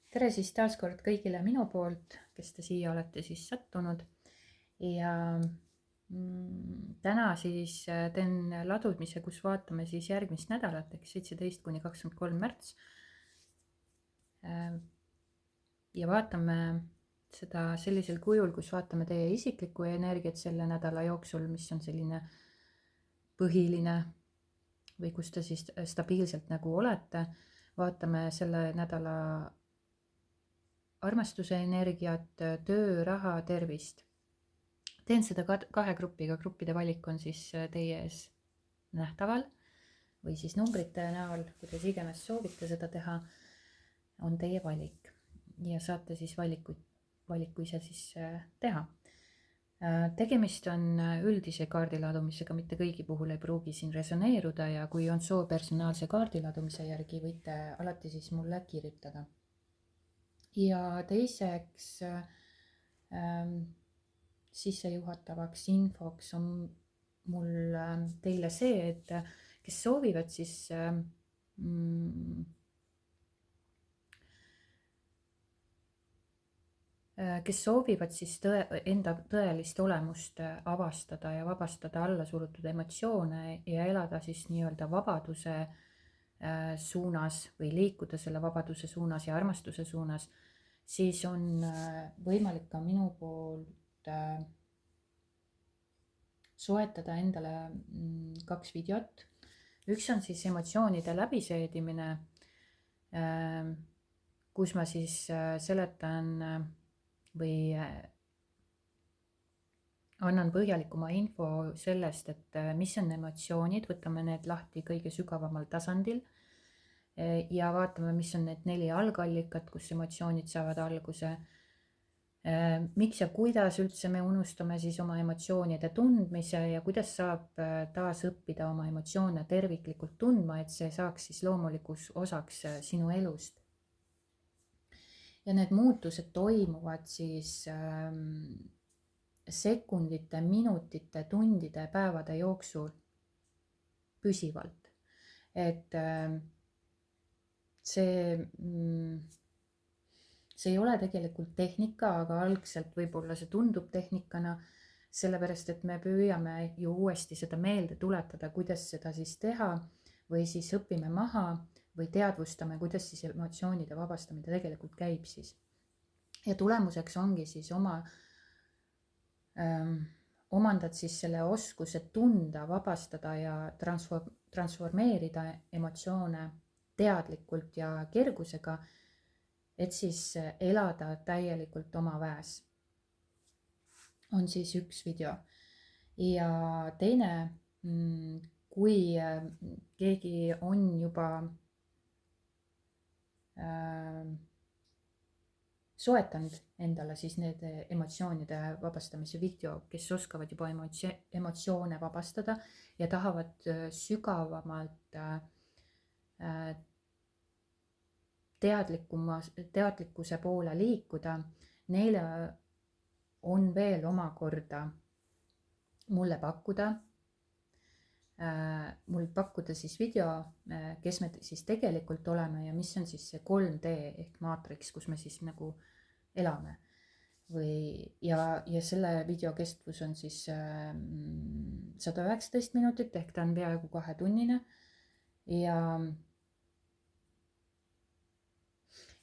Tere siis taas kord kõigile minu poolt, kes te siia olete siis sattunud ja täna siis teen ladumise, kus vaatame siis järgmist nädalat ehk 17 kuni 23 märts ja vaatame seda sellisel kujul, kus vaatame teie isiklikku energiat selle nädala jooksul, mis on selline põhiline või kus te siis stabiilselt nagu olete. Vaatame selle nädala armastuse energiat, töö, raha, tervist. Teen seda kahe grupiga, gruppide valik on siis teie ees nähtaval või siis numbrite näol, kuidas iganes soovite seda teha, on teie valik ja saate siis valiku ise siis teha. Tegemist on üldise kaardiladumisega, mitte kõigi puhul ei pruugi siin resoneeruda ja kui on soov personaalse kaardiladumise järgi, võite alati siis mulle kirjutada. Ja teiseks sissejuhatavaks infoks on mul teile see, et kes soovivad siis enda tõelist olemust avastada ja vabastada alla surutud emotsioone ja elada siis nii-öelda vabaduse suunas või liikuda selle vabaduse suunas ja armastuse suunas, siis on võimalik ka minu poolt soetada endale 2 videot. Üks on siis emotsioonide läbiseedimine, kus ma siis seletan või annan põhjalikuma info sellest, et mis on emotsioonid, võtame need lahti kõige sügavamal tasandil ja vaatame, mis on need 4 algallikat, kus emotsioonid saavad alguse. Miks ja kuidas üldse me unustame siis oma emotsioonide tundmise ja kuidas saab taas õppida oma emotsioone terviklikult tundma, et see saaks siis loomulikuks osaks sinu elust. Ja need muutused toimuvad siis sekundite, minutite, tundide, päevade jooksul püsivalt. Et see ei ole tegelikult tehnika, aga algselt võib-olla see tundub tehnikana, sellepärast et me püüame ju uuesti seda meelde tuletada, kuidas seda siis teha või siis õpime maha või teadvustame, kuidas siis emotsioonide vabastamine tegelikult käib siis. Ja tulemuseks ongi siis omandad siis selle oskuse tunda, vabastada ja transformeerida emotsioone teadlikult ja kergusega, et siis elada täielikult oma väes. On siis üks video. Ja teine, kui keegi on juba soetanud endale siis need emotsioonide vabastamise video, kes oskavad juba emotsioone vabastada ja tahavad sügavamalt teadlikkuse poole liikuda, neile on veel omakorda mulle pakkuda siis video, kes me siis tegelikult oleme ja mis on siis see 3D ehk maatriks, kus me siis nagu elame. Ja selle video kestvus on siis 119 minutit ehk ta on peaaegu 2-tunnine ja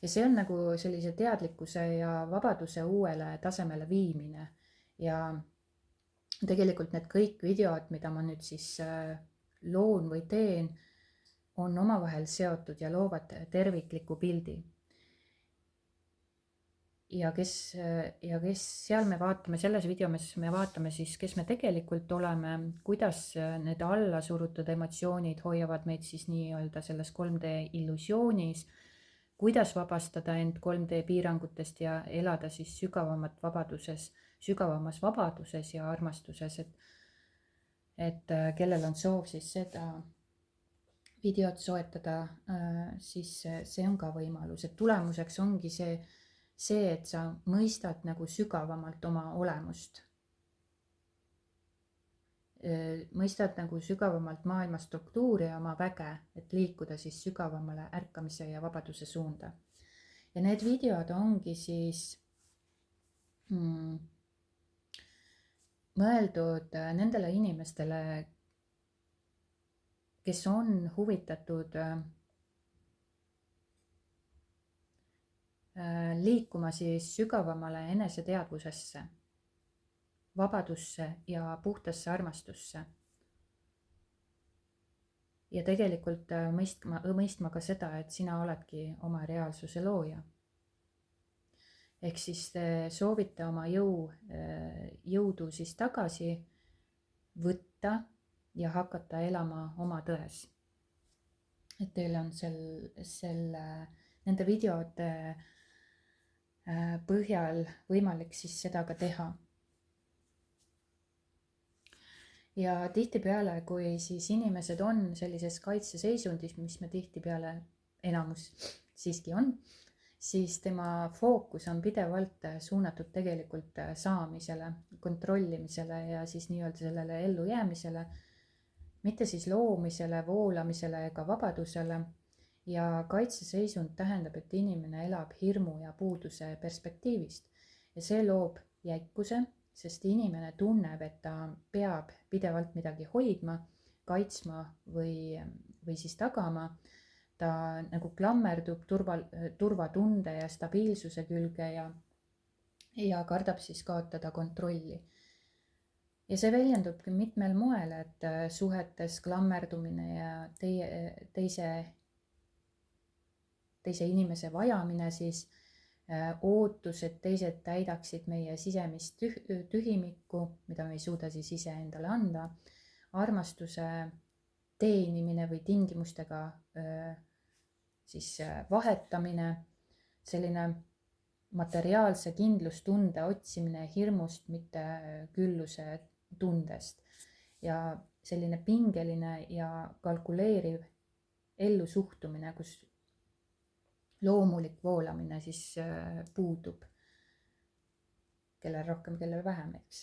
see on nagu sellise teadlikkuse ja vabaduse uuele tasemele viimine ja tegelikult need kõik videod, mida ma nüüd siis loon või teen, on omavahel seotud ja loovad tervikliku pildi. Ja kes seal me vaatame, selles videos me vaatame siis, kes me tegelikult oleme, kuidas need alla surutud emotsioonid hoiavad meid siis nii-öelda selles 3D illusioonis, kuidas vabastada end 3D piirangutest ja elada siis sügavamas vabaduses ja armastuses, et kellel on soov siis seda videot soetada, siis see on ka võimalus, et tulemuseks ongi see, et sa mõistad nagu sügavamalt oma olemust. Mõistad nagu sügavamalt maailma struktuuri ja oma väge, et liikuda siis sügavamale ärkamise ja vabaduse suunda. ja need videod ongi siis mõeldud nendele inimestele, kes on huvitatud liikuma siis sügavamale eneseteadvusesse, vabadusse ja puhtasse armastusse. Ja tegelikult mõistma ka seda, et sina oledki oma reaalsuse looja. Ehk siis te soovite oma jõudu siis tagasi võtta ja hakata elama oma tões. Et teil on nende videote põhjal võimalik siis seda ka teha. Ja tihtipeale, kui siis inimesed on sellises kaitseseisundis, mis me tihtipeale enamus siiski on, siis tema fookus on pidevalt suunatud tegelikult saamisele, kontrollimisele ja siis nii-öelda sellele ellujäämisele, mitte siis loomisele, voolamisele ega vabadusele. Ja kaitseseisund tähendab, et inimene elab hirmu ja puuduse perspektiivist ja see loob jäikuse, sest inimene tunneb, et ta peab pidevalt midagi hoidma, kaitsma või siis tagama. Ta nagu klammerdub turvatunde ja stabiilsuse külge ja kardab siis kaotada kontrolli. Ja see väljendubki mitmel moel, et suhetes klammerdumine ja teise inimese vajamine siis, ootus, et teised täidaksid meie sisemist tühimikku, mida me ei suuda siis ise endale anda, armastuse teenimine või tingimustega siis vahetamine, selline materiaalse kindlustunde otsimine hirmust, mitte külluse tundest ja selline pingeline ja kalkuleeriv ellusuhtumine, kus loomulik voolamine siis puudub, kellel rohkem, kellel vähem, eks.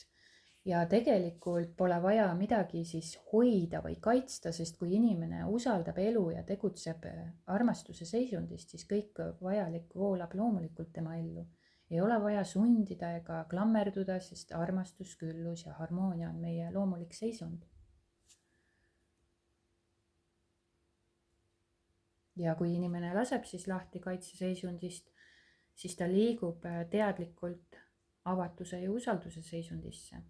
Ja tegelikult pole vaja midagi siis hoida või kaitsta, sest kui inimene usaldab elu ja tegutseb armastuse seisundist, siis kõik vajalik voolab loomulikult tema ellu. Ei ole vaja sundida ega klammerduda, sest armastus, küllus ja harmoonia on meie loomulik seisund. Ja kui inimene laseb siis lahti kaitseseisundist, siis ta liigub teadlikult avatuse ja usalduse seisundisse.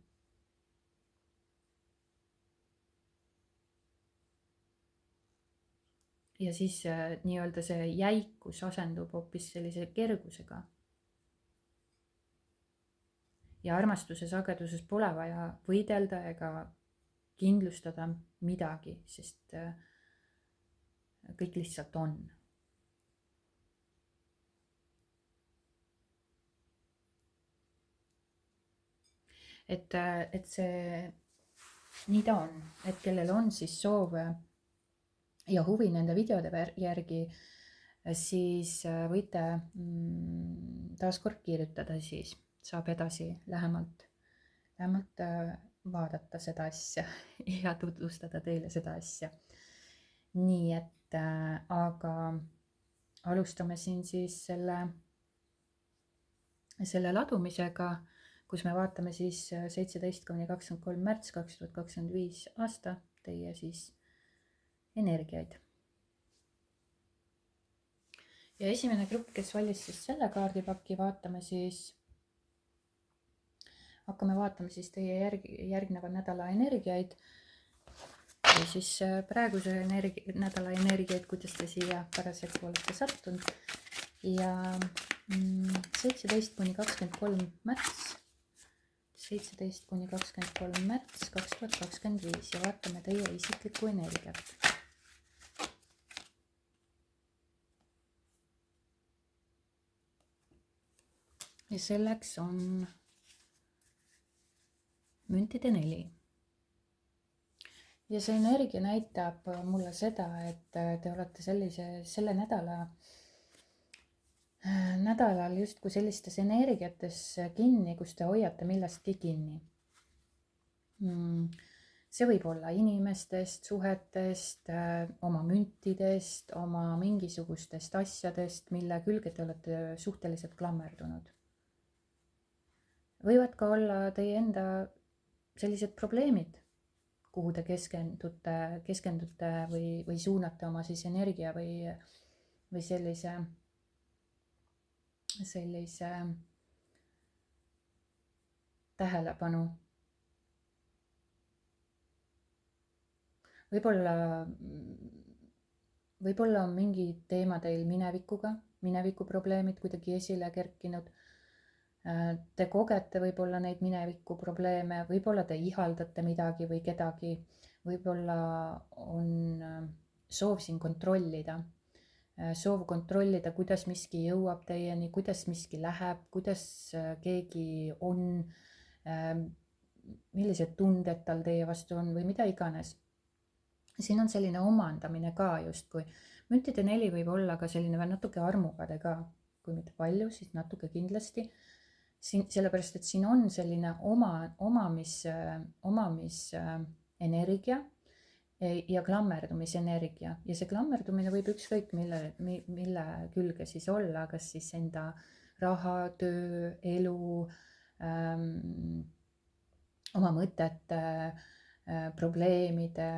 Ja siis nii-öelda see jäikus asendub hoopis sellise kergusega. Ja armastuse sageduses pole vaja võidelda ega kindlustada midagi, sest kõik lihtsalt on. Et see nii ta on, et kellel on siis soov ja huvi nende videode järgi, siis võite taaskord kirjutada, siis saab edasi lähemalt vaadata seda asja ja tutvustada teile seda asja. Nii et aga alustame siin siis selle ladumisega, kus me vaatame siis 17–23 märts 2025 aasta teie siis energiaid. Ja esimene grupp, kes valis siis selle kaardipaki, hakkame vaatama siis teie järgneva nädala energiaid või siis praeguse nädala energiaid, kuidas te siia parasjagu olete sattunud. Ja 17–23 märts 2025 ja vaatame teie isiklikku energiat. Ja selleks on müntide 4. Ja see energia näitab mulle seda, et te olete selle nädalal justkui sellistes energiates kinni, kus te hoiate millestki kinni. see võib olla inimestest, suhetest, oma müntidest, oma mingisugustest asjadest, mille külge te olete suhteliselt klammerdunud. Võivad ka olla teie enda sellised probleemid, kuhu te keskendute või suunate oma siis energia või sellise tähelepanu. Võib-olla on mingi teema teil minevikuprobleemid kuidagi esile kerkinud. Te kogete võib-olla neid minevikuprobleeme, võib-olla te ihaldate midagi või kedagi, võib-olla on soov siin kontrollida. Soov kontrollida, kuidas miski jõuab teieni, kuidas miski läheb, kuidas keegi on, millised tunded tal teie vastu on või mida iganes. Siin on selline omandamine ka justkui. Müntide 4 võib olla ka selline natuke armukade ka, kui mitte palju, siis natuke kindlasti. Sellepärast, et siin on selline omamisenergia ja klammerdumisenergia. Ja see klammerdumine võib ükskõik mille külge siis olla, kas siis enda raha, töö, elu, oma mõtete, probleemide,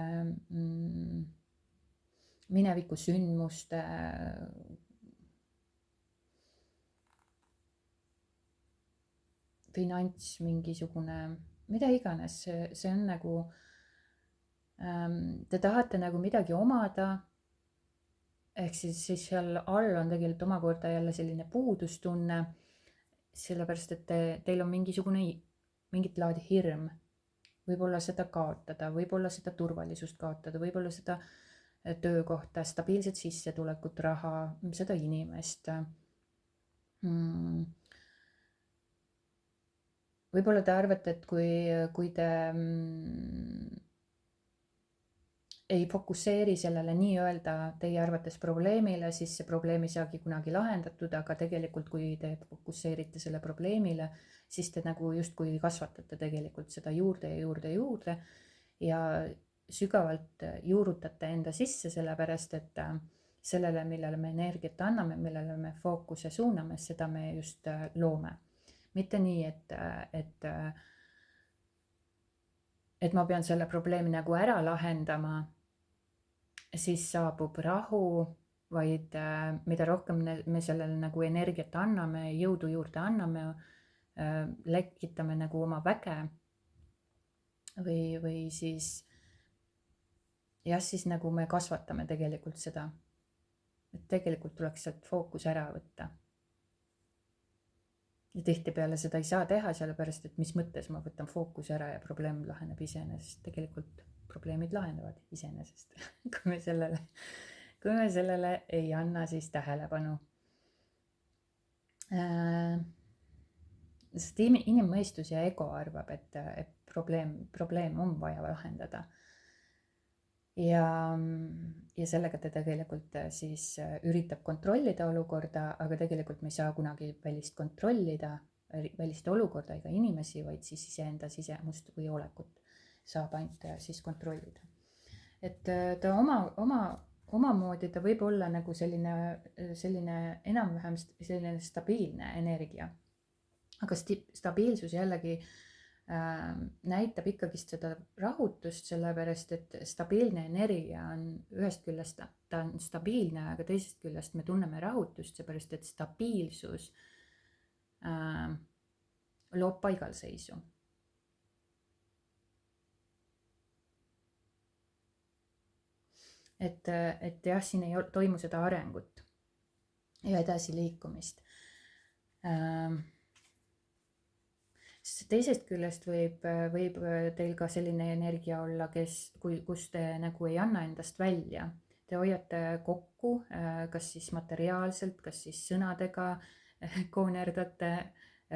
mineviku sündmuste, finants mingisugune, mida iganes, see on nagu, te tahate nagu midagi omada, ehk siis seal all on tegelikult omakorda jälle selline puudustunne, sellepärast et teil on mingit laadi hirm, võib-olla seda kaotada, võib-olla seda turvalisust kaotada, võib-olla seda töökohta, stabiilset sissetulekut, raha, seda inimest. Võib-olla te arvate, et kui te ei fokusseeri sellele nii-öelda teie arvates probleemile, siis see probleem ei saagi kunagi lahendatud, aga tegelikult kui te fokusseerite selle probleemile, siis te nagu justkui kasvatate tegelikult seda juurde ja juurde ja juurde ja sügavalt juurutate enda sisse, sellepärast et sellele, millele me energiat anname, millele me fookuse suuname, seda me just loome. Mitte nii, et ma pean selle probleemi nagu ära lahendama, siis saabub rahu, vaid mida rohkem me sellele nagu energiat anname, jõudu juurde anname, lekitame nagu oma väge või siis jah, siis nagu me kasvatame tegelikult seda, et tegelikult tuleks sealt fookus ära võtta. Ja tihtipeale seda ei saa teha, sellepärast et mis mõttes ma võtan fookuse ära ja probleem laheneb iseenesest. Tegelikult probleemid lahenevad iseenesest, kui me sellele ei anna siis tähelepanu. Sest inimmõistus ja ego arvab, et probleem on vaja lahendada. Ja sellega ta tegelikult siis üritab kontrollida olukorda, aga tegelikult me ei saa kunagi välist olukorda ega inimesi, vaid siis iseenda sisemust või olekut saab ainult siis kontrollida. Et ta omamoodi ta võib olla nagu selline enam-vähem selline stabiilne energia. Aga stabiilsus jällegi näitab ikkagist seda rahutust, sellepärast et stabiilne energia on ühest küljest, ta on stabiilne, aga teisest küljest me tunneme rahutust, seepärast et stabiilsus loob paigalseisu. Et jah, siin ei toimu seda arengut ja edasiliikumist. Teisest küljest võib teil ka selline energia olla, kus te nagu ei anna endast välja. Te hoiate kokku, kas siis materiaalselt, kas siis sõnadega koonerdate,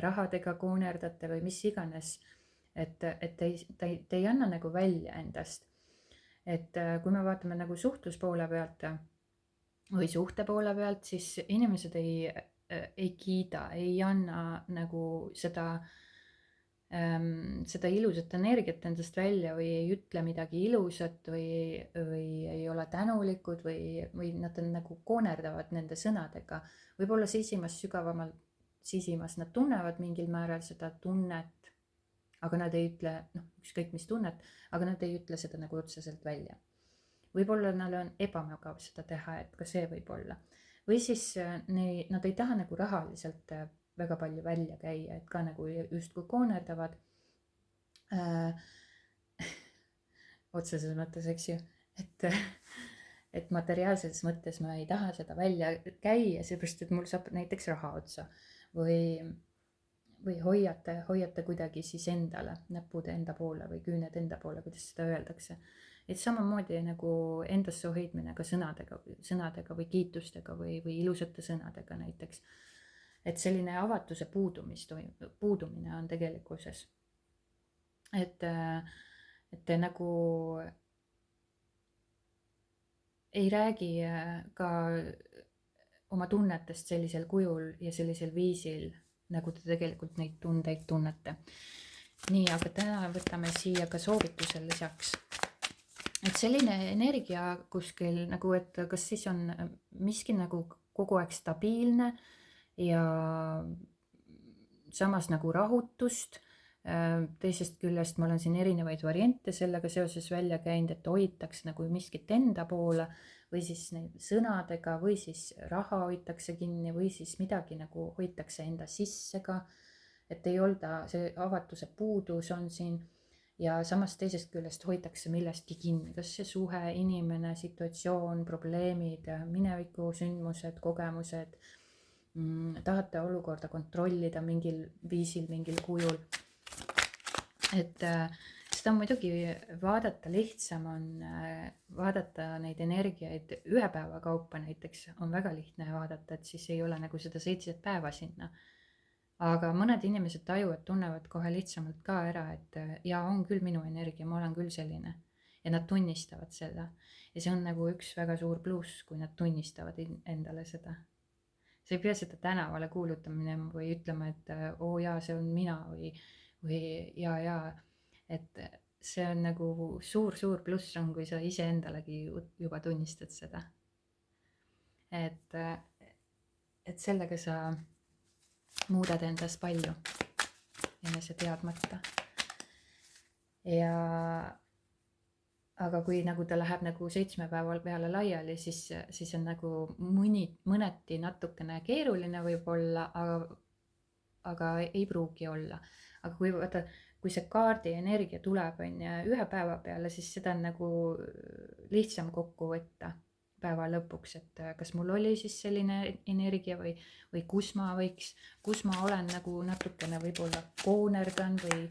rahadega koonerdate või mis iganes. Et te ei anna nagu välja endast. Et kui me vaatame nagu suhtluspoole pealt või suhte poole pealt, siis inimesed ei kiida, ei anna nagu seda seda ilusat energiat endast välja või ei ütle midagi ilusat või ei ole tänulikud või nad on nagu koonerdavad nende sõnadega. Võib-olla sisimas nad tunnevad mingil määral seda tunnet, aga nad ei ütle, ükskõik mis tunnet, aga nad ei ütle seda nagu otseselt välja. Võib-olla neil on ebamugav seda teha, et ka see võib olla. Või siis nad ei taha nagu rahaliselt väga palju välja käia, et ka nagu justkui koonerdavad otseses mõttes, eks ju, et materiaalses mõttes ma ei taha seda välja käia, seepärast et mul saab näiteks raha otsa või hoiate kuidagi siis endale, näpud enda poole või küüned enda poole, kuidas seda öeldakse. Et samamoodi nagu endasse hoidmine ka sõnadega või kiitustega või ilusate sõnadega näiteks. Et selline avatuse puudumine on tegelikkuses. Et te nagu ei räägi ka oma tunnetest sellisel kujul ja sellisel viisil, nagu te tegelikult neid tundeid tunnete. Nii, aga täna võtame siia ka soovituse lisaks. Et selline energia kuskil nagu, et kas siis on miski nagu kogu aeg stabiilne ja samas nagu rahutust. Teisest küljest ma olen siin erinevaid variante sellega seoses välja käinud, et hoitakse nagu miskit enda poole või siis neid sõnadega või siis raha hoitakse kinni või siis midagi nagu hoitakse enda sisse ka, et ei olda, see avatuse puudus on siin ja samas teisest küljest hoitakse millestki kinni, kas see suhe, inimene, situatsioon, probleemid, mineviku sündmused, kogemused, tahate olukorda kontrollida mingil viisil, mingil kujul. Et seda muidugi vaadata lihtsam on vaadata neid energiaid ühe päeva kaupa näiteks on väga lihtne vaadata, et siis ei ole nagu seda 7 päeva sinna. Aga mõned inimesed tajuvad, tunnevad kohe lihtsamalt ka ära, et ja on küll minu energia, ma olen küll selline ja nad tunnistavad seda. Ja see on nagu üks väga suur pluss, kui nad tunnistavad endale seda. Sa ei pea seda tänavale kuulutama minema või ütlema, et oo jaa, see on mina või ja, et see on nagu suur pluss on, kui sa iseendalegi juba tunnistad seda. Et sellega sa muudad endas palju enese teadmata. Aga kui nagu ta läheb nagu 7 päeval peale laiali, siis on nagu mõneti natukene keeruline võib-olla, aga ei pruugi olla. Aga kui see kaardi energia tuleb ühe päeva peale, siis seda on nagu lihtsam kokku võtta päeva lõpuks, et kas mul oli siis selline energia või kus ma olen nagu natukene võib-olla koonerdan või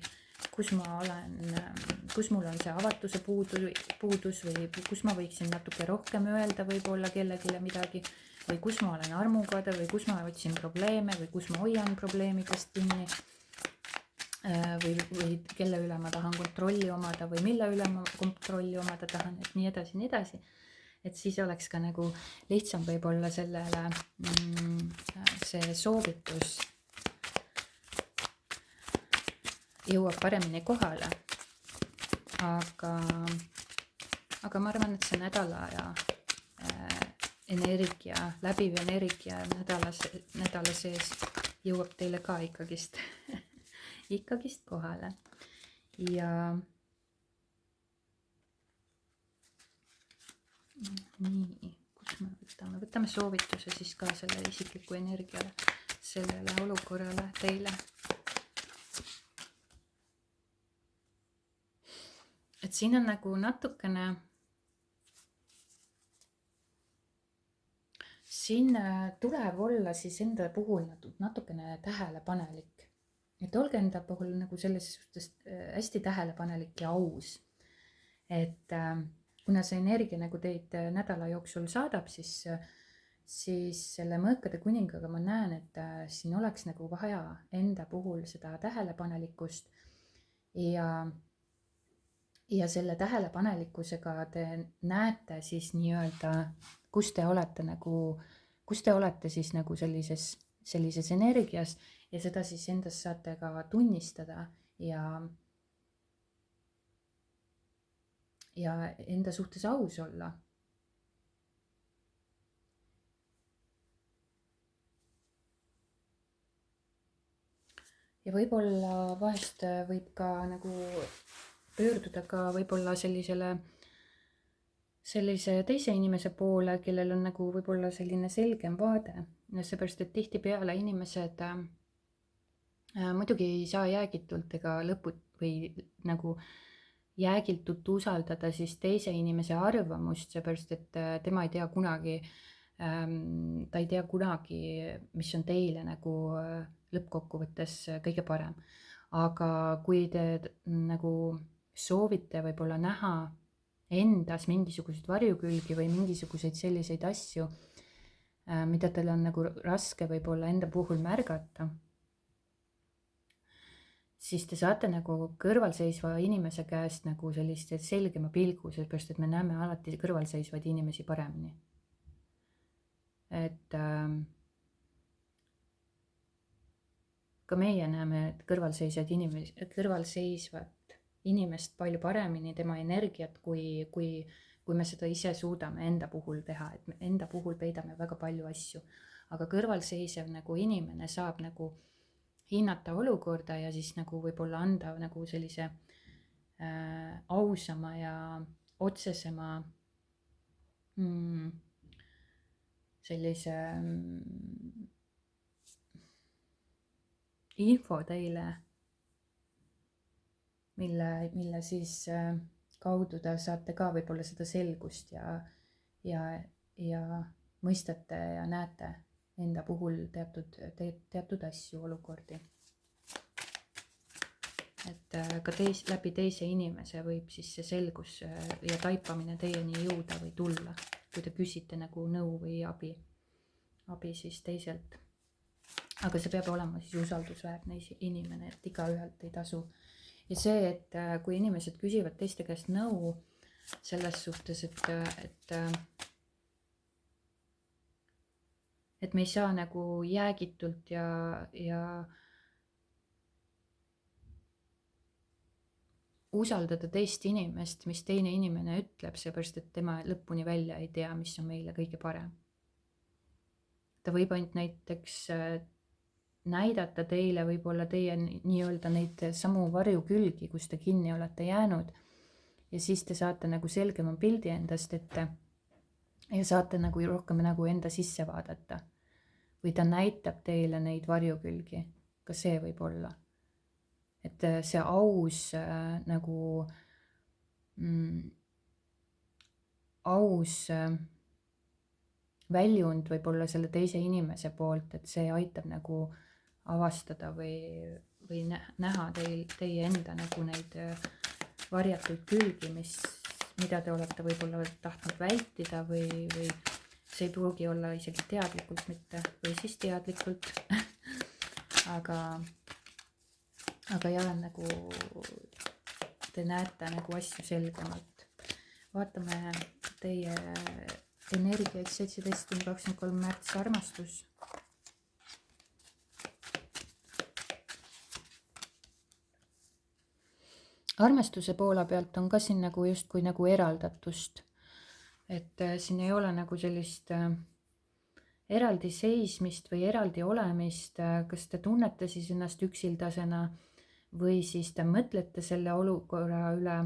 kus mul on see avatuse puudus või kus ma võiksin natuke rohkem öelda võib-olla kellelegi midagi või kus ma olen armukade või kus ma otsin probleeme või kus ma hoian probleemidest kinni või kelle üle ma tahan kontrolli omada või mille üle ma kontrolli omada tahan, et nii edasi. Et siis oleks ka nagu lihtsam võib-olla sellele see soovitus jõuab paremini kohale. Aga ma arvan, et see nädala energia, läbiv energia nädala sees jõuab teile ka ikkagist kohale. Ja nii, kus me võtame soovituse siis ka sellele isikliku energiale, sellele olukorrale teile. Et siin on nagu natukene, siin tuleb olla siis enda puhul natukene tähelepanelik. Et olge enda puhul nagu selles suhtes hästi tähelepanelik ja aus. Et kuna see energia nagu teid nädala jooksul saadab, siis selle mõõkade kuningaga ma näen, et siin oleks nagu vaja enda puhul seda tähelepanelikkust ja selle tähelepanelikkusega te näete siis nii-öelda, kus te olete siis nagu sellises energias ja seda siis endas saate ka tunnistada ja, ja enda suhtes aus olla. Ja võib-olla vahest võib ka nagu pöörduda ka võib-olla sellise teise inimese poole, kellel on nagu võib-olla selline selgem vaade. Seepärast, et tihtipeale inimesed muidugi ei saa jäägitult ega või nagu jäägitult usaldada siis teise inimese arvamust, seepärast et tema ei tea kunagi, ta ei tea kunagi, mis on teile nagu lõppkokkuvõttes kõige parem. Aga kui te nagu soovite võib-olla näha endas mingisuguseid varjukülgi või mingisuguseid selliseid asju, mida teil on nagu raske võib-olla enda puhul märgata, siis te saate nagu kõrvalseisva inimese käest nagu sellist selgema pilgu, sellepärast et me näeme alati kõrvalseisvaid inimesi paremini. Et ka meie näeme kõrvalseisvat inimest palju paremini, tema energiat, kui me seda ise suudame enda puhul teha, et enda puhul peidame väga palju asju, aga kõrvalseisev nagu inimene saab nagu hinnata olukorda ja siis nagu võib-olla anda nagu sellise ausama ja otsesema sellise info teile, mille siis kaudu te saate ka võib-olla seda selgust ja mõistate ja näete enda puhul teatud asju, olukordi. Et ka läbi teise inimese võib siis see selgus ja taipamine teieni jõuda või tulla, kui te küsite nagu nõu või abi siis teiselt. Aga see peab olema siis usaldusväärne inimene, et igaühelt ei tasu. Ja see, et kui inimesed küsivad teiste käest nõu selles suhtes, et me ei saa nagu jäägitult ja usaldada teist inimest, mis teine inimene ütleb, seepärast et tema lõpuni välja ei tea, mis on meile kõige parem. Ta võib ainult näiteks näidata teile võib-olla teie nii-öelda neid samu varjukülgi, kus te kinni olete jäänud, ja siis te saate nagu selgema pildi endast ette ja saate nagu rohkem nagu enda sisse vaadata. Või ta näitab teile neid varjukülgi, ka see võib olla. Et see aus nagu aus väljund võib olla selle teise inimese poolt, et see aitab nagu avastada või näha teie enda nagu neid varjatud külgi, mida te olete võib-olla tahtnud vältida või see ei pruugi olla isegi teadlikult mitte või siis teadlikult aga jah, nagu te näete nagu asju selgemalt. Vaatame teie energiaid 17-23 märts, armastus. Armastuse poole pealt on ka siin nagu justkui nagu eraldatust, et siin ei ole nagu sellist eraldi seismist või eraldi olemist, kas te tunnete siis ennast üksildasena või siis te mõtlete selle olukorra üle,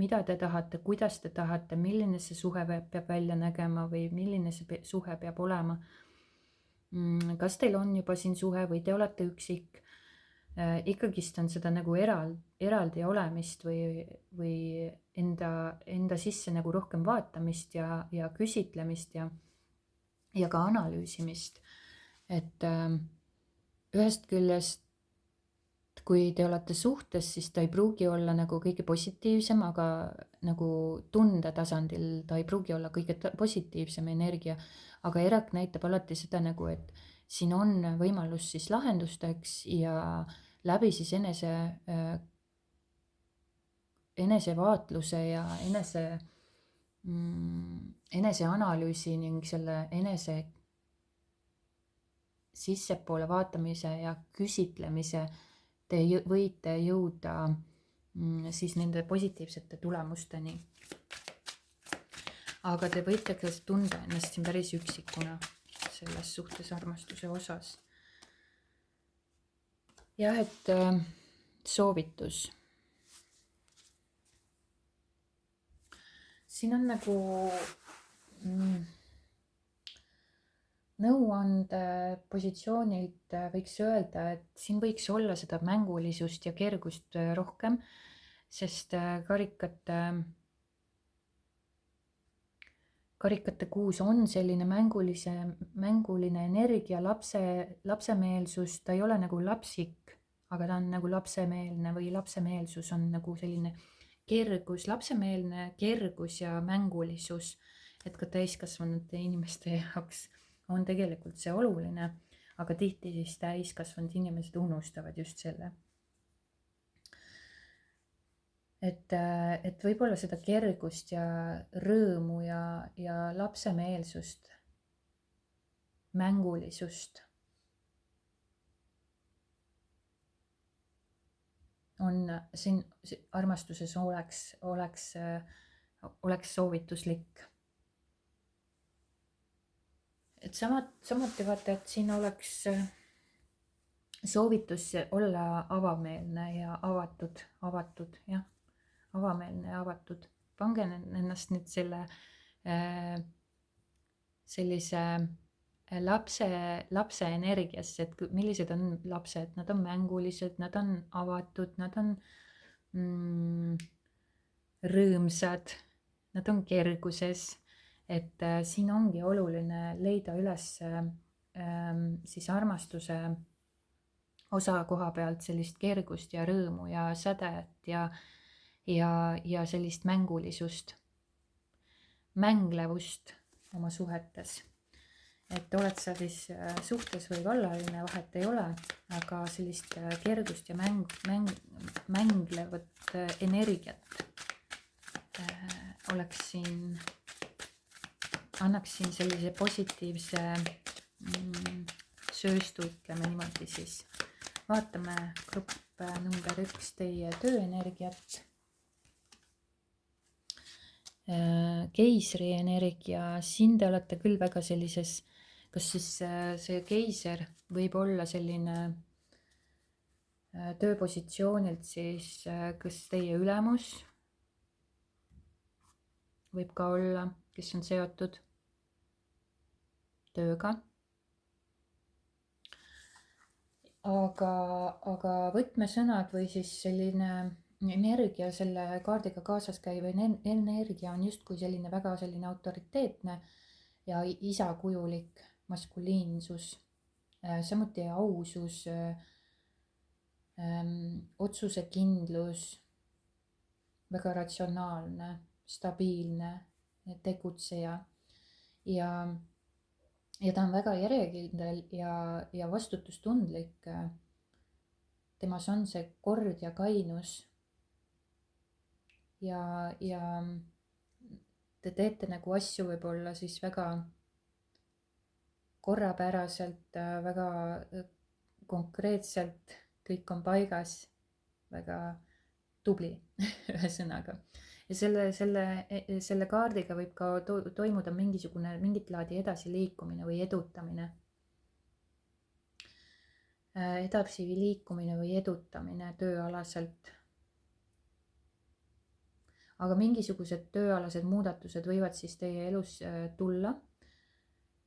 mida te tahate, kuidas te tahate, milline see suhe peab välja nägema või milline see suhe peab olema. Kas teil on juba siin suhe või te olete üksik? Ikkagist on seda nagu eraldi olemist või enda sisse nagu rohkem vaatamist ja küsitlemist ja ka analüüsimist. Et ühest küljest, kui te olete suhtes, siis ta ei pruugi olla nagu kõige positiivsem, aga nagu tunde tasandil ta ei pruugi olla kõige positiivsem energia, aga erak näitab alati seda nagu, et siin on võimalus siis lahendusteks ja läbi siis enesevaatluse ja eneseanalüüsi ning selle enese sissepoole vaatamise ja küsitlemise te võite jõuda siis nende positiivsete tulemusteni. aga te võite ka tunda ennast siin päris üksikuna selles suhtes armastuse osas. jah, et soovitus. siin on nagu nõuande positsioonilt võiks öelda, et siin võiks olla seda mängulisust ja kergust rohkem, sest karikate kuus on selline mänguline energia, lapsemeelsus, ta ei ole nagu lapsik, aga ta on nagu lapsemeelne või lapsemeelsus on nagu selline kergus, lapsemeelne kergus ja mängulisus, et ka täiskasvanute inimeste jaoks on tegelikult see oluline, aga tihti siis täiskasvanud inimesed unustavad just selle. Et võib-olla seda kergust ja rõõmu ja lapsemeelsust, mängulisust on siin armastuses oleks soovituslik. Et samuti vaata, et siin oleks soovitus olla avameelne ja avatud, jah, avameelne ja avatud. Pange ennast nüüd sellise lapse energiasse, et millised on lapsed, nad on mängulised, nad on avatud, nad on rõõmsad, nad on kerguses. Et siin ongi oluline leida üles siis armastuse osa koha pealt sellist kergust ja rõõmu ja sädet ja sellist mängulisust, mänglevust oma suhetes. Et oled sa siis suhtes või vallaline, vahet ei ole, aga sellist kergust ja mänglevat energiat oleks siin, annaks siin sellise positiivse sööstu, ütleme niimoodi siis. Vaatame grupp number 1, teie tööenergiat. Keisri energia, siin te olete küll väga sellises, kas siis see keiser võib olla selline tööpositsioonilt siis kas teie ülemus võib ka olla, kes on seotud tööga. Aga võtmesõnad või siis selline energia, selle kaardiga kaasas käiv energia on justkui selline väga selline autoriteetne ja isakujulik maskuliinsus, samuti ausus, otsusekindlus, väga ratsionaalne, stabiilne tegutseja ja ta on väga järjekindel ja vastutustundlik. Temas on see kord ja kainus ja te teete nagu asju võib-olla siis väga korrapäraselt, väga konkreetselt, kõik on paigas, väga tubli ühesõnaga. Ja selle kaardiga võib ka toimuda mingit laadi edasiliikumine või edutamine. Edasi liikumine või edutamine tööalaselt. Aga mingisugused tööalased muudatused võivad siis teie elus tulla.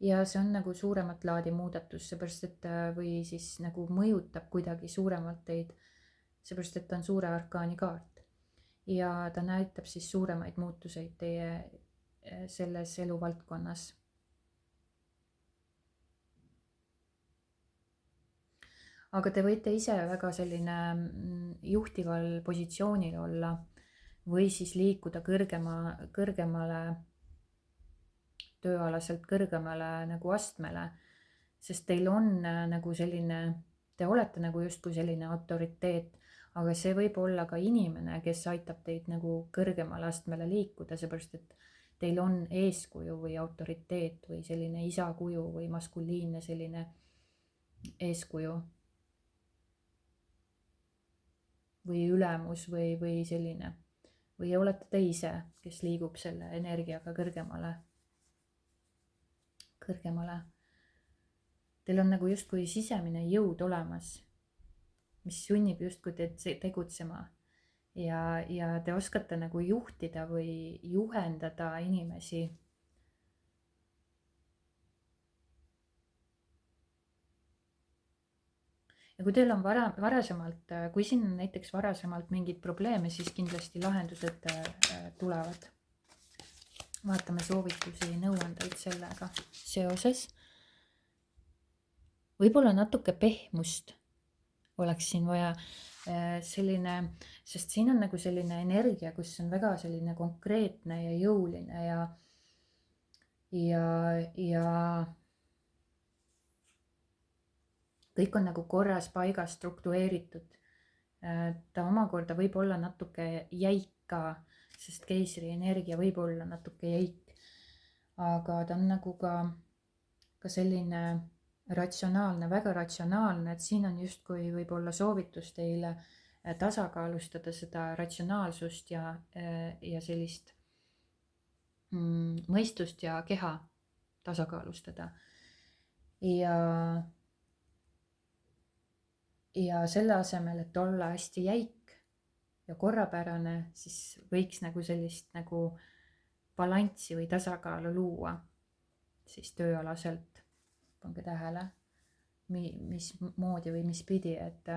Ja see on nagu suuremat laadi muudatus, seepärast et või siis nagu mõjutab kuidagi suuremalt teid, seepärast et ta on suure arkaani kaart. Ja ta näitab siis suuremaid muutuseid teie selles eluvaldkonnas. Aga te võite ise väga selline juhtival positsioonil olla või siis liikuda kõrgemale, tööalaselt kõrgemale nagu astmele, sest teil on nagu selline, te olete nagu justkui selline autoriteet, aga see võib olla ka inimene, kes aitab teid nagu kõrgemale astmele liikuda, seepärast et teil on eeskuju või autoriteet või selline isakuju või maskuliinne selline eeskuju. või ülemus või selline. Või olete te ise, kes liigub selle energiaga kõrgemale. Teil on nagu justkui sisemine jõud olemas, mis sunnib justkui teid tegutsema. Ja te oskate nagu juhtida või juhendada inimesi. Ja kui teil on varasemalt, kui siin on näiteks varasemalt mingeid probleeme, siis kindlasti lahendused tulevad. Vaatame soovitusi, nõuandeid sellega seoses. Võib-olla natuke pehmust oleks siin vaja selline, sest siin on nagu selline energia, kus on väga selline konkreetne ja jõuline ja kõik on nagu korras, paigas, struktureeritud. Ta omakorda võib olla natuke jäik ka, sest keisri energia võib olla natuke jäik. Aga ta on nagu ka selline ratsionaalne, väga ratsionaalne, et siin on justkui võib-olla soovitus teile tasakaalustada seda ratsionaalsust ja sellist mõistust ja keha tasakaalustada. Ja selle asemel, et olla hästi jäik ja korrapärane, siis võiks nagu sellist nagu balanssi või tasakaalu luua siis tööalaselt. Pange tähele, mismoodi või mis pidi, et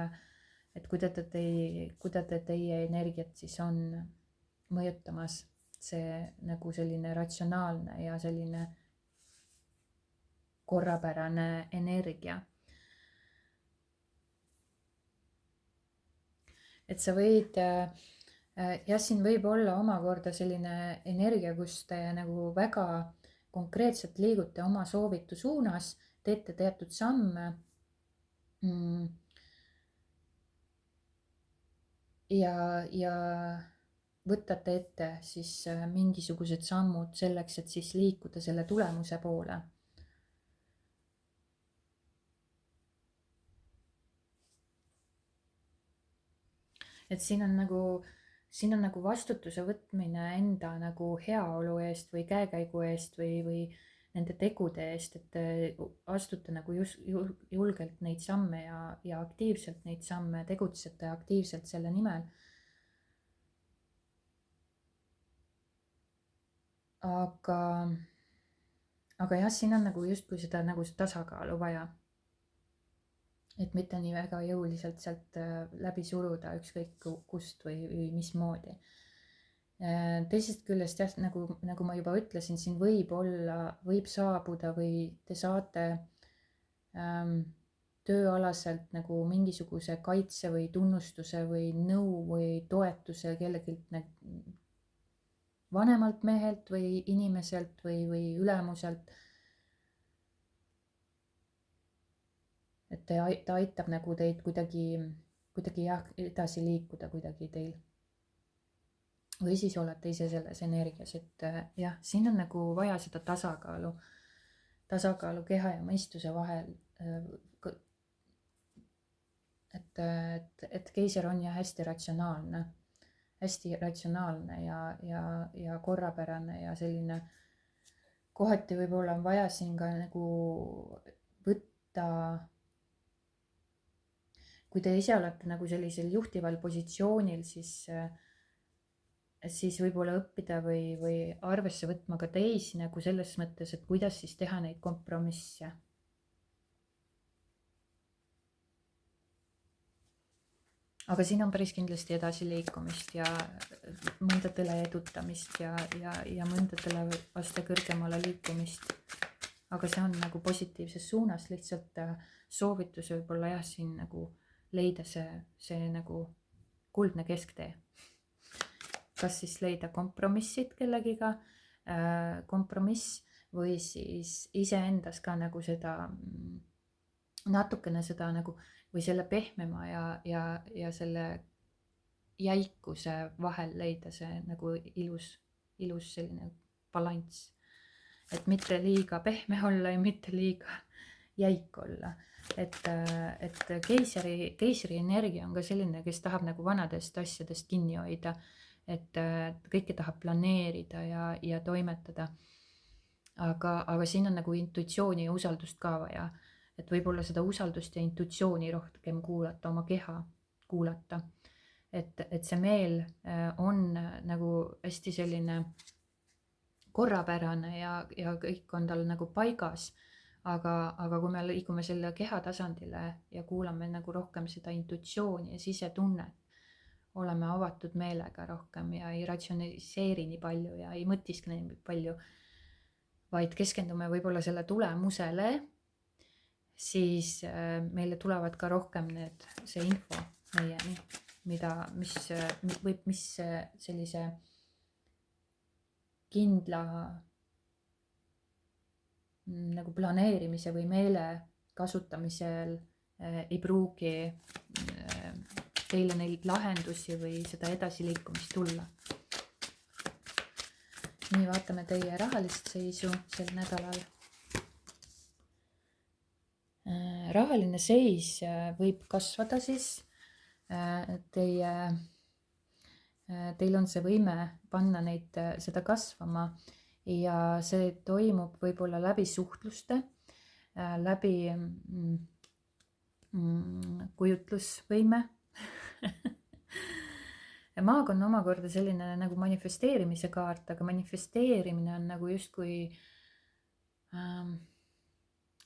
kuidas teie energiat siis on mõjutamas see nagu selline ratsionaalne ja selline korrapärane energia. Et sa võid, jah, siin võib olla omakorda selline energia, kus te nagu väga konkreetselt liigute oma soovitu suunas, teete teatud samme ja võtate ette siis mingisugused sammud selleks, et siis liikuda selle tulemuse poole. Et siin on nagu vastutuse võtmine enda nagu heaolu eest või käekäigu eest või nende tegude eest, et te astute nagu julgelt neid samme ja aktiivselt neid samme, tegutsete aktiivselt selle nimel. Aga jah, siin on nagu justkui seda nagu tasakaalu vaja. Et mitte nii väga jõuliselt sealt läbi suruda ükskõik kust või mismoodi. Teisest küljest jah, nagu ma juba ütlesin, siin võib saabuda või te saate tööalaselt nagu mingisuguse kaitse või tunnustuse või nõu või toetuse kellegilt vanemalt mehelt või inimeselt või ülemuselt. Et ta aitab nagu teid kuidagi jah, edasi liikuda kuidagi teil. Või siis olete ise selles energias, et jah, siin on nagu vaja seda tasakaalu keha ja mõistuse vahel. Et keiser on jah hästi ratsionaalne ja korrapärane ja selline, kohati võib-olla on vaja siin ka nagu võtta, kui te ise olete nagu sellisel juhtival positsioonil, siis võib-olla õppida või arvesse võtma ka teisi nagu selles mõttes, et kuidas siis teha neid kompromisse. Aga siin on päris kindlasti edasiliikumist ja mõndadele edutamist ja mõndadele aste kõrgemale liikumist. Aga see on nagu positiivses suunas, lihtsalt soovitus võib-olla jah, siin nagu leida see nagu kuldne kesktee. Kas siis leida kompromissid kellegiga, kompromiss või siis iseendas ka nagu seda natukene seda nagu või selle pehmema ja selle jäikuse vahel leida see nagu ilus selline balanss. Et mitte liiga pehme olla ja mitte liiga jäik olla. Et keisri energia on ka selline, kes tahab nagu vanadest asjadest kinni hoida. Et kõike tahab planeerida ja toimetada. Aga siin on nagu intuitsiooni ja usaldust ka vaja. Et võib-olla seda usaldust ja intuitsiooni rohkem kuulata, oma keha kuulata. Et see meel on nagu hästi selline korrapärane ja kõik on tal nagu paigas. Aga kui me liigume selle keha tasandile ja kuulame nagu rohkem seda intuitsiooni ja sisetunnet, oleme avatud meelega rohkem ja ei ratsionaliseeri nii palju ja ei mõtiskle nii palju, vaid keskendume võib-olla selle tulemusele, siis meile tulevad ka rohkem see info meieni, mis sellise kindla nagu planeerimise või meele kasutamisel ei pruugi teile neid lahendusi või seda edasiliikumist tulla. Nii, vaatame teie rahalist seisu sel nädalal. Rahaline seis võib kasvada siis. Teil on see võime panna seda kasvama ja see toimub võib-olla läbi suhtluste, läbi kujutlusvõime. Maag on omakorda selline nagu manifesteerimise kaart, aga manifesteerimine on nagu justkui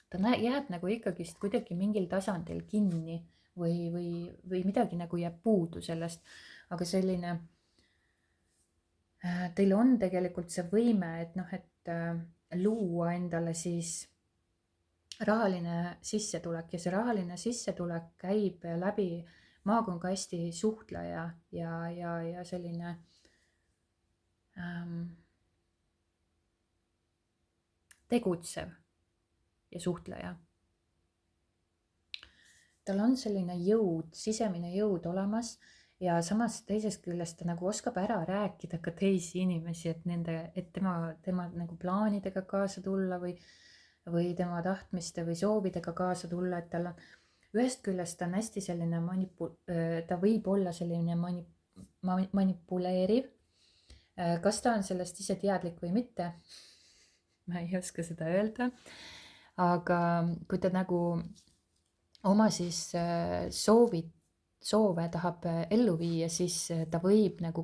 ta jääb nagu ikkagist kuidagi mingil tasandil kinni või midagi nagu jääb puudu sellest, aga selline teil on tegelikult see võime, et luua endale siis rahaline sissetulek ja see rahaline sissetulek käib läbi. Maag on ka hästi suhtleja ja selline tegutsev ja suhtleja. Tal on selline jõud, sisemine jõud olemas ja samas teisest küljest ta nagu oskab ära rääkida ka teisi inimesi, et tema nagu plaanidega kaasa tulla või tema tahtmiste või soovidega kaasa tulla, et tal on ühest küljest ta on hästi selline ta võib olla selline manipuleeriv. Kas ta on sellest ise teadlik või mitte? Ma ei oska seda öelda. Aga kui ta nagu oma siis soove tahab ellu viia, siis ta võib nagu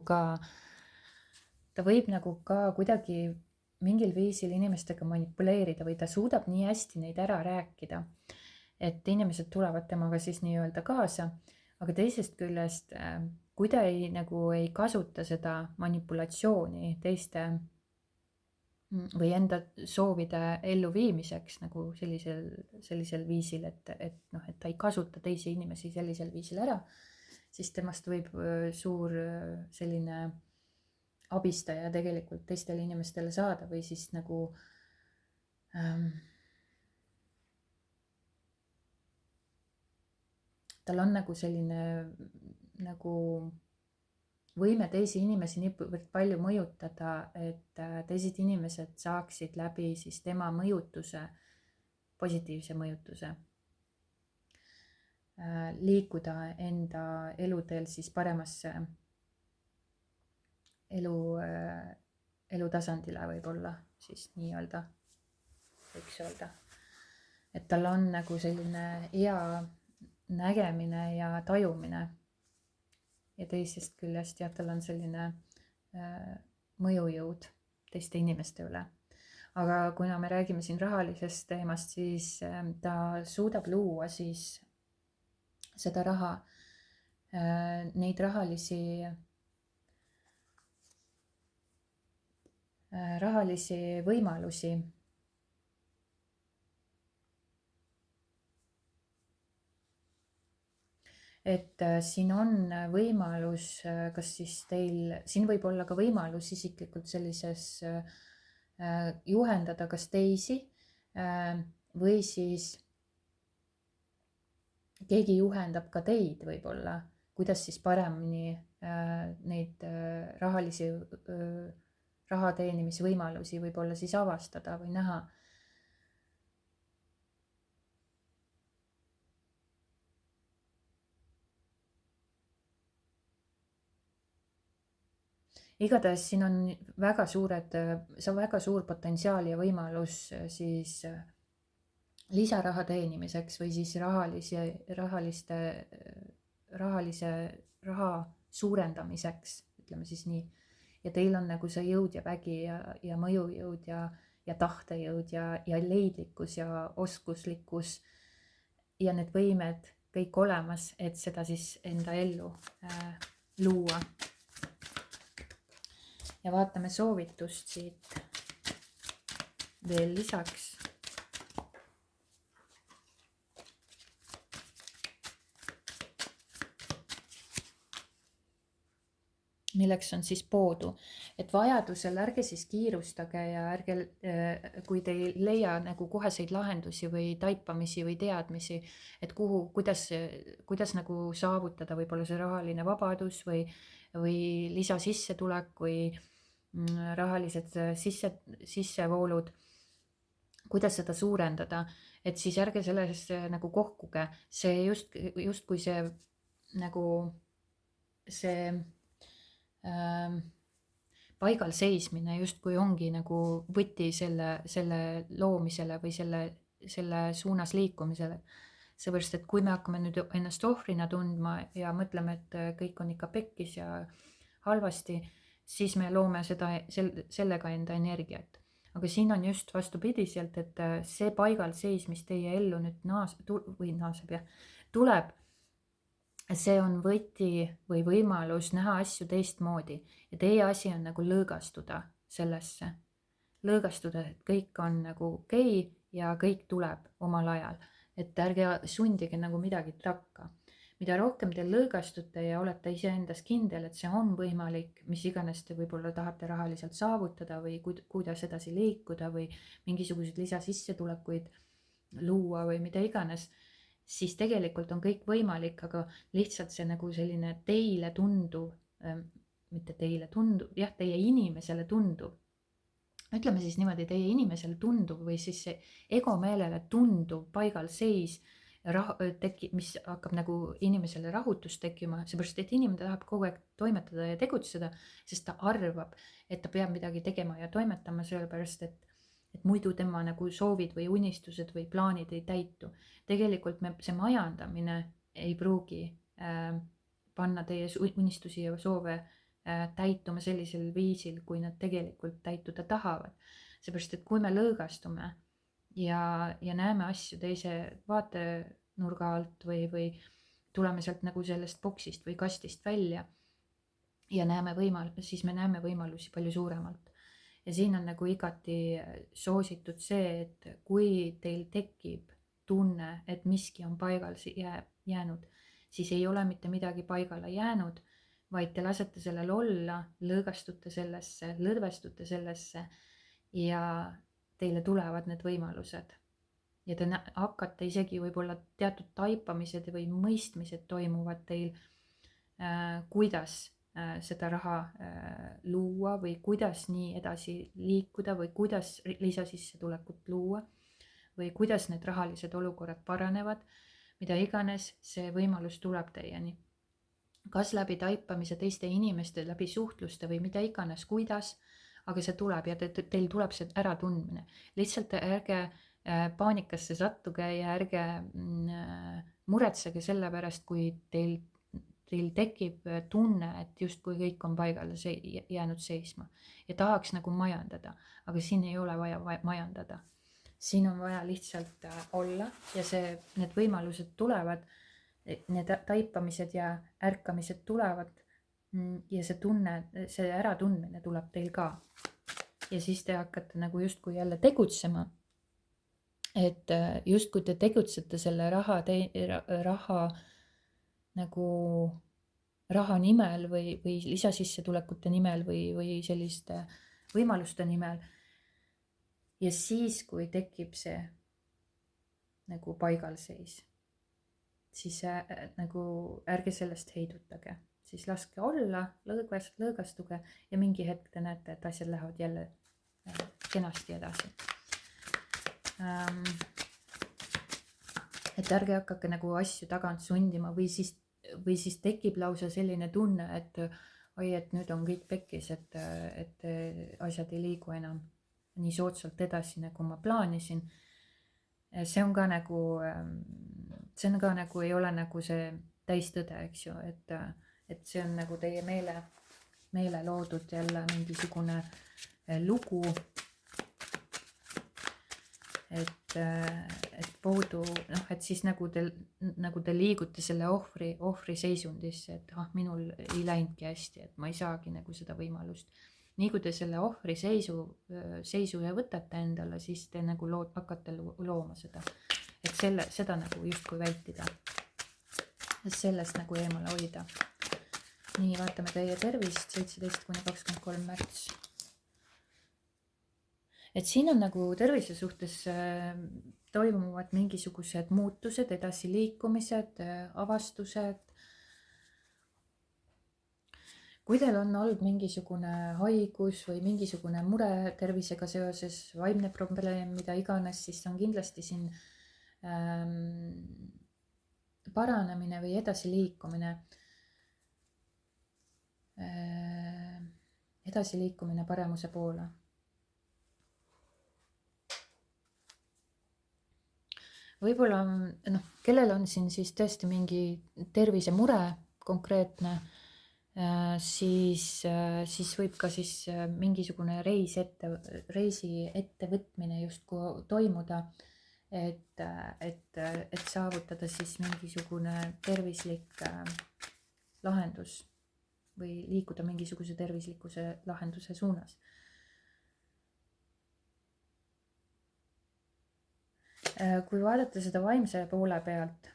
ka kuidagi mingil viisil inimestega manipuleerida või ta suudab nii hästi neid ära rääkida, et inimesed tulevad temaga siis nii-öelda kaasa, aga teisest küljest, kui ta ei kasuta seda manipulatsiooni teiste või enda soovide elluviimiseks nagu sellisel viisil, et ta ei kasuta teisi inimesi sellisel viisil ära, siis temast võib suur selline abistaja tegelikult teistele inimestele saada või siis nagu tal on nagu selline nagu võime teisi inimesi nii palju mõjutada, et teised inimesed saaksid läbi siis tema mõjutuse, positiivse mõjutuse, liikuda enda eluteel siis paremasse elutasandile võib-olla siis nii-öelda, võiks öelda. Et tal on nagu selline hea nägemine ja tajumine ja teisest küljest tal on selline mõjujõud teiste inimeste üle. Aga kuna me räägime siin rahalisest teemast, siis ta suudab luua siis seda raha, neid rahalisi võimalusi. Et siin on võimalus, kas siis siin võib olla ka võimalus isiklikult sellises juhendada kas teisi või siis keegi juhendab ka teid võib-olla, kuidas siis paremini neid raha teenimise võimalusi võib-olla siis avastada või näha. igatahes siin on väga see on väga suur potentsiaal ja võimalus siis lisaraha teenimiseks või siis rahalise raha suurendamiseks, ütleme siis nii. Ja teil on nagu see jõud ja vägi ja mõjujõud ja tahtejõud ja leidlikkus ja oskuslikkus ja need võimed kõik olemas, et seda siis enda ellu luua. Ja vaatame soovitust siit veel lisaks. Milleks on siis poodu, et vajadusel ärge siis kiirustage ja ärge, kui te ei leia nagu koheseid lahendusi või taipamisi või teadmisi, et kuidas nagu saavutada võib-olla see rahaline vabadus või lisasissetulek või rahalised sissevoolud, kuidas seda suurendada, et siis ärge selles nagu kohkuge, see justkui see nagu see paigal seismine justkui ongi nagu võti selle loomisele või selle suunas liikumisele. Seepärast, et kui me hakkame nüüd ennast ohvrina tundma ja mõtleme, et kõik on ikka pekkis ja halvasti, siis me loome sellega enda energiat. Aga siin on just vastupidiselt, et see paigal seis, mis teie ellu nüüd tuleb, see on võti või võimalus näha asju teistmoodi ja teie asi on nagu lõõgastuda sellesse. Lõõgastuda, et kõik on nagu okei ja kõik tuleb omal ajal. Et ärge sundige nagu midagi takka. Mida rohkem te lõõgastute ja olete iseendas kindel, et see on võimalik, mis iganes te võib-olla tahate rahaliselt saavutada või kuidas edasi liikuda või mingisuguseid lisasissetulekuid luua või mida iganes, siis tegelikult on kõik võimalik, aga lihtsalt see nagu selline teile tunduv, mitte teile tunduv, jah, teie inimesele tunduv. Ütleme siis niimoodi, teie inimesele tunduv või siis see egomeelele tunduv paigalseis, mis hakkab nagu inimesele rahutust tekkima, seepärast, et inimene tahab kogu aeg toimetada ja tegutseda, sest ta arvab, et ta peab midagi tegema ja toimetama, sellepärast, et muidu tema nagu soovid või unistused või plaanid ei täitu. Tegelikult see majandamine ei pruugi panna teie unistusi ja soove täituma sellisel viisil, kui nad tegelikult täituda tahavad. Seepärast, et kui me lõõgastume ja näeme asju teise vaatenurga alt või tuleme sealt nagu sellest boksist või kastist välja ja siis me näeme võimalusi palju suuremalt. Ja siin on nagu igati soositud see, et kui teil tekib tunne, et miski on paigal jäänud, siis ei ole mitte midagi paigale jäänud, vaid te lasete sellel olla, lõõgastute sellesse, lõdvestute sellesse ja teile tulevad need võimalused. Ja te hakkate isegi võib-olla teatud taipamised või mõistmised toimuvad teil, kuidas seda raha luua või kuidas nii edasi liikuda või kuidas lisasissetulekut luua või kuidas need rahalised olukorrad paranevad, mida iganes, see võimalus tuleb teieni. Kas läbi taipamise teiste inimeste, läbi suhtluste või mida iganes, kuidas, aga see tuleb ja teil tuleb see äratundmine. Lihtsalt ärge paanikasse sattuge ja ärge muretsege selle pärast, kui teil tekib tunne, et justkui kõik on paigale jäänud seisma ja tahaks nagu majandada, aga siin ei ole vaja majandada. Siin on vaja lihtsalt olla ja need võimalused tulevad, need taipamised ja ärkamised tulevad ja see tunne, see äratundmine tuleb teil ka. Ja siis te hakkate nagu justkui jälle tegutsema, et justkui te tegutsete selle raha nimel või lisasissetulekute nimel või selliste võimaluste nimel. Ja siis, kui tekib see nagu paigalseis, siis nagu ärge sellest heidutage, siis laske olla, lõõgastuge ja mingi hetk te näete, et asjad lähevad jälle kenasti edasi. Et ärge hakake nagu asju tagant sundima või siis tekib lausa selline tunne, et oi, et nüüd on kõik pekkis, et asjad ei liigu enam nii soodsalt edasi, nagu ma plaanisin. see on ka nagu, ei ole nagu see täistõde, eks ju, et see on nagu teie meele loodud jälle mingisugune lugu, et puudu, noh, et siis nagu te liigute selle ohvri seisundisse, et minul ei läinudki hästi, et ma ei saagi nagu seda võimalust. Nii kui te selle ohvri seisu ja võtate endale, siis te nagu hakkate looma seda, et seda nagu justkui vältida, sellest nagu eemale hoida. Nii, vaatame teie tervist 17–23 märts. Et siin on nagu tervise suhtes toimuvad mingisugused muutused, edasiliikumised, avastused. Kui teil on olnud mingisugune haigus või mingisugune mure tervisega seoses, vaimne probleem, mida iganes, siis on kindlasti siin paranemine või edasiliikumine. Edasiliikumine paremuse poole. Võib-olla kellel on siin siis tõesti mingi tervisemure konkreetne, siis võib ka siis mingisugune reisi ettevõtmine justkui toimuda, et saavutada siis mingisugune tervislik lahendus või liikuda mingisuguse tervislikkuse lahenduse suunas. Kui vaadata seda vaimse poole pealt,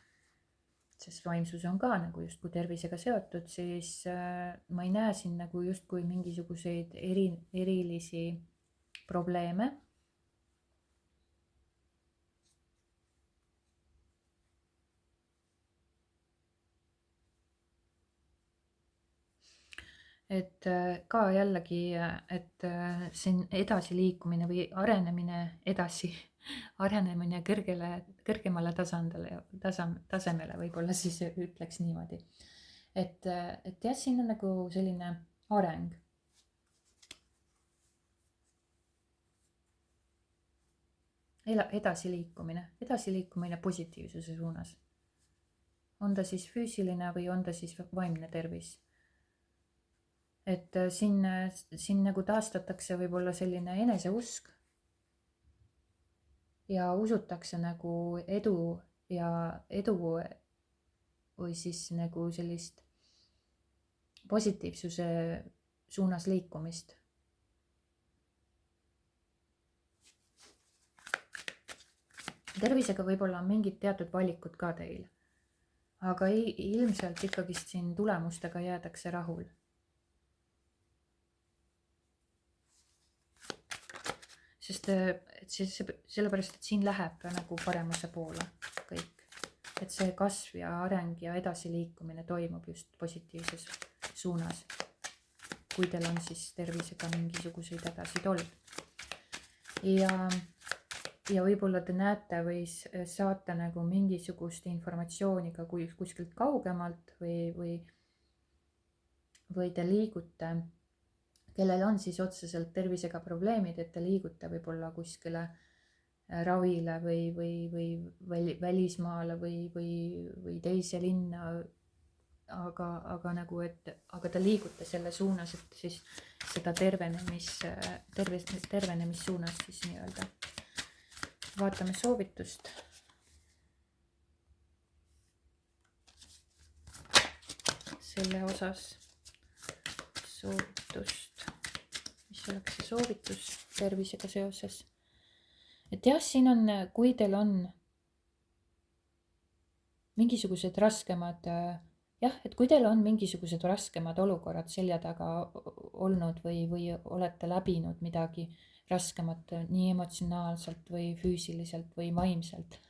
sest vaimsus on ka nagu justkui tervisega seotud, siis ma ei näe siin nagu justkui mingisuguseid erilisi probleeme. Et ka jällegi, et siin edasiliikumine või arenemine kõrgemale tasemele võib-olla siis ütleks niimoodi. Et jah, siin on nagu selline areng. Edasiliikumine positiivsuse suunas. On ta siis füüsiline või on ta siis vaimne tervis. Et siin nagu taastatakse võib-olla selline eneseusk ja usutakse nagu edu või siis nagu sellist positiivsuse suunas liikumist. Tervisega võib-olla on mingid teatud valikud ka teil, aga ilmselt ikkagist siin tulemustega jäädakse rahul. Sest sellepärast, et siin läheb nagu paremuse poole kõik. Et see kasv ja areng ja edasiliikumine toimub just positiivses suunas. Kui teil on siis tervisega mingisuguseid hädasid olnud. Ja võib-olla te näete või saate nagu mingisugust informatsiooni ka kuskilt kaugemalt või te liigute, kellel on siis otseselt tervisega probleemid, et te liigute võib-olla kuskile ravile või välismaale või teise linna, aga nagu, aga te liigute selle suunas, et siis seda tervenemissuunas siis nii-öelda. Vaatame soovitust. Selle osas soovitust. Mis oleks see soovitus tervisega seoses? Et jah, siin on, kui teil on mingisugused raskemad, et kui teil on mingisugused raskemad olukorrad selja taga olnud või olete läbinud midagi raskemat nii emotsionaalselt või füüsiliselt või vaimselt,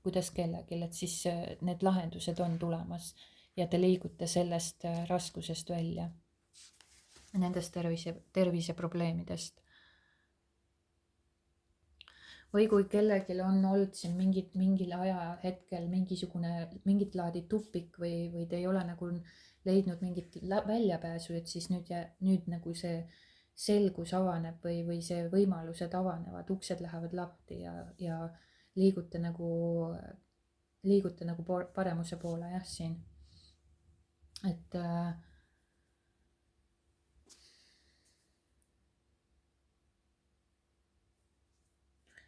kuidas kellelgi, et siis need lahendused on tulemas ja te liigute sellest raskusest välja, nendest terviseprobleemidest. või kui kellelgi on olnud siin mingil ajahetkel mingit laadi tupik või te ei ole nagu leidnud mingit väljapääsu, et siis nüüd nagu see selgus avaneb või see võimalused avanevad, uksed lähevad lahti ja liigute nagu paremuse poole jah siin.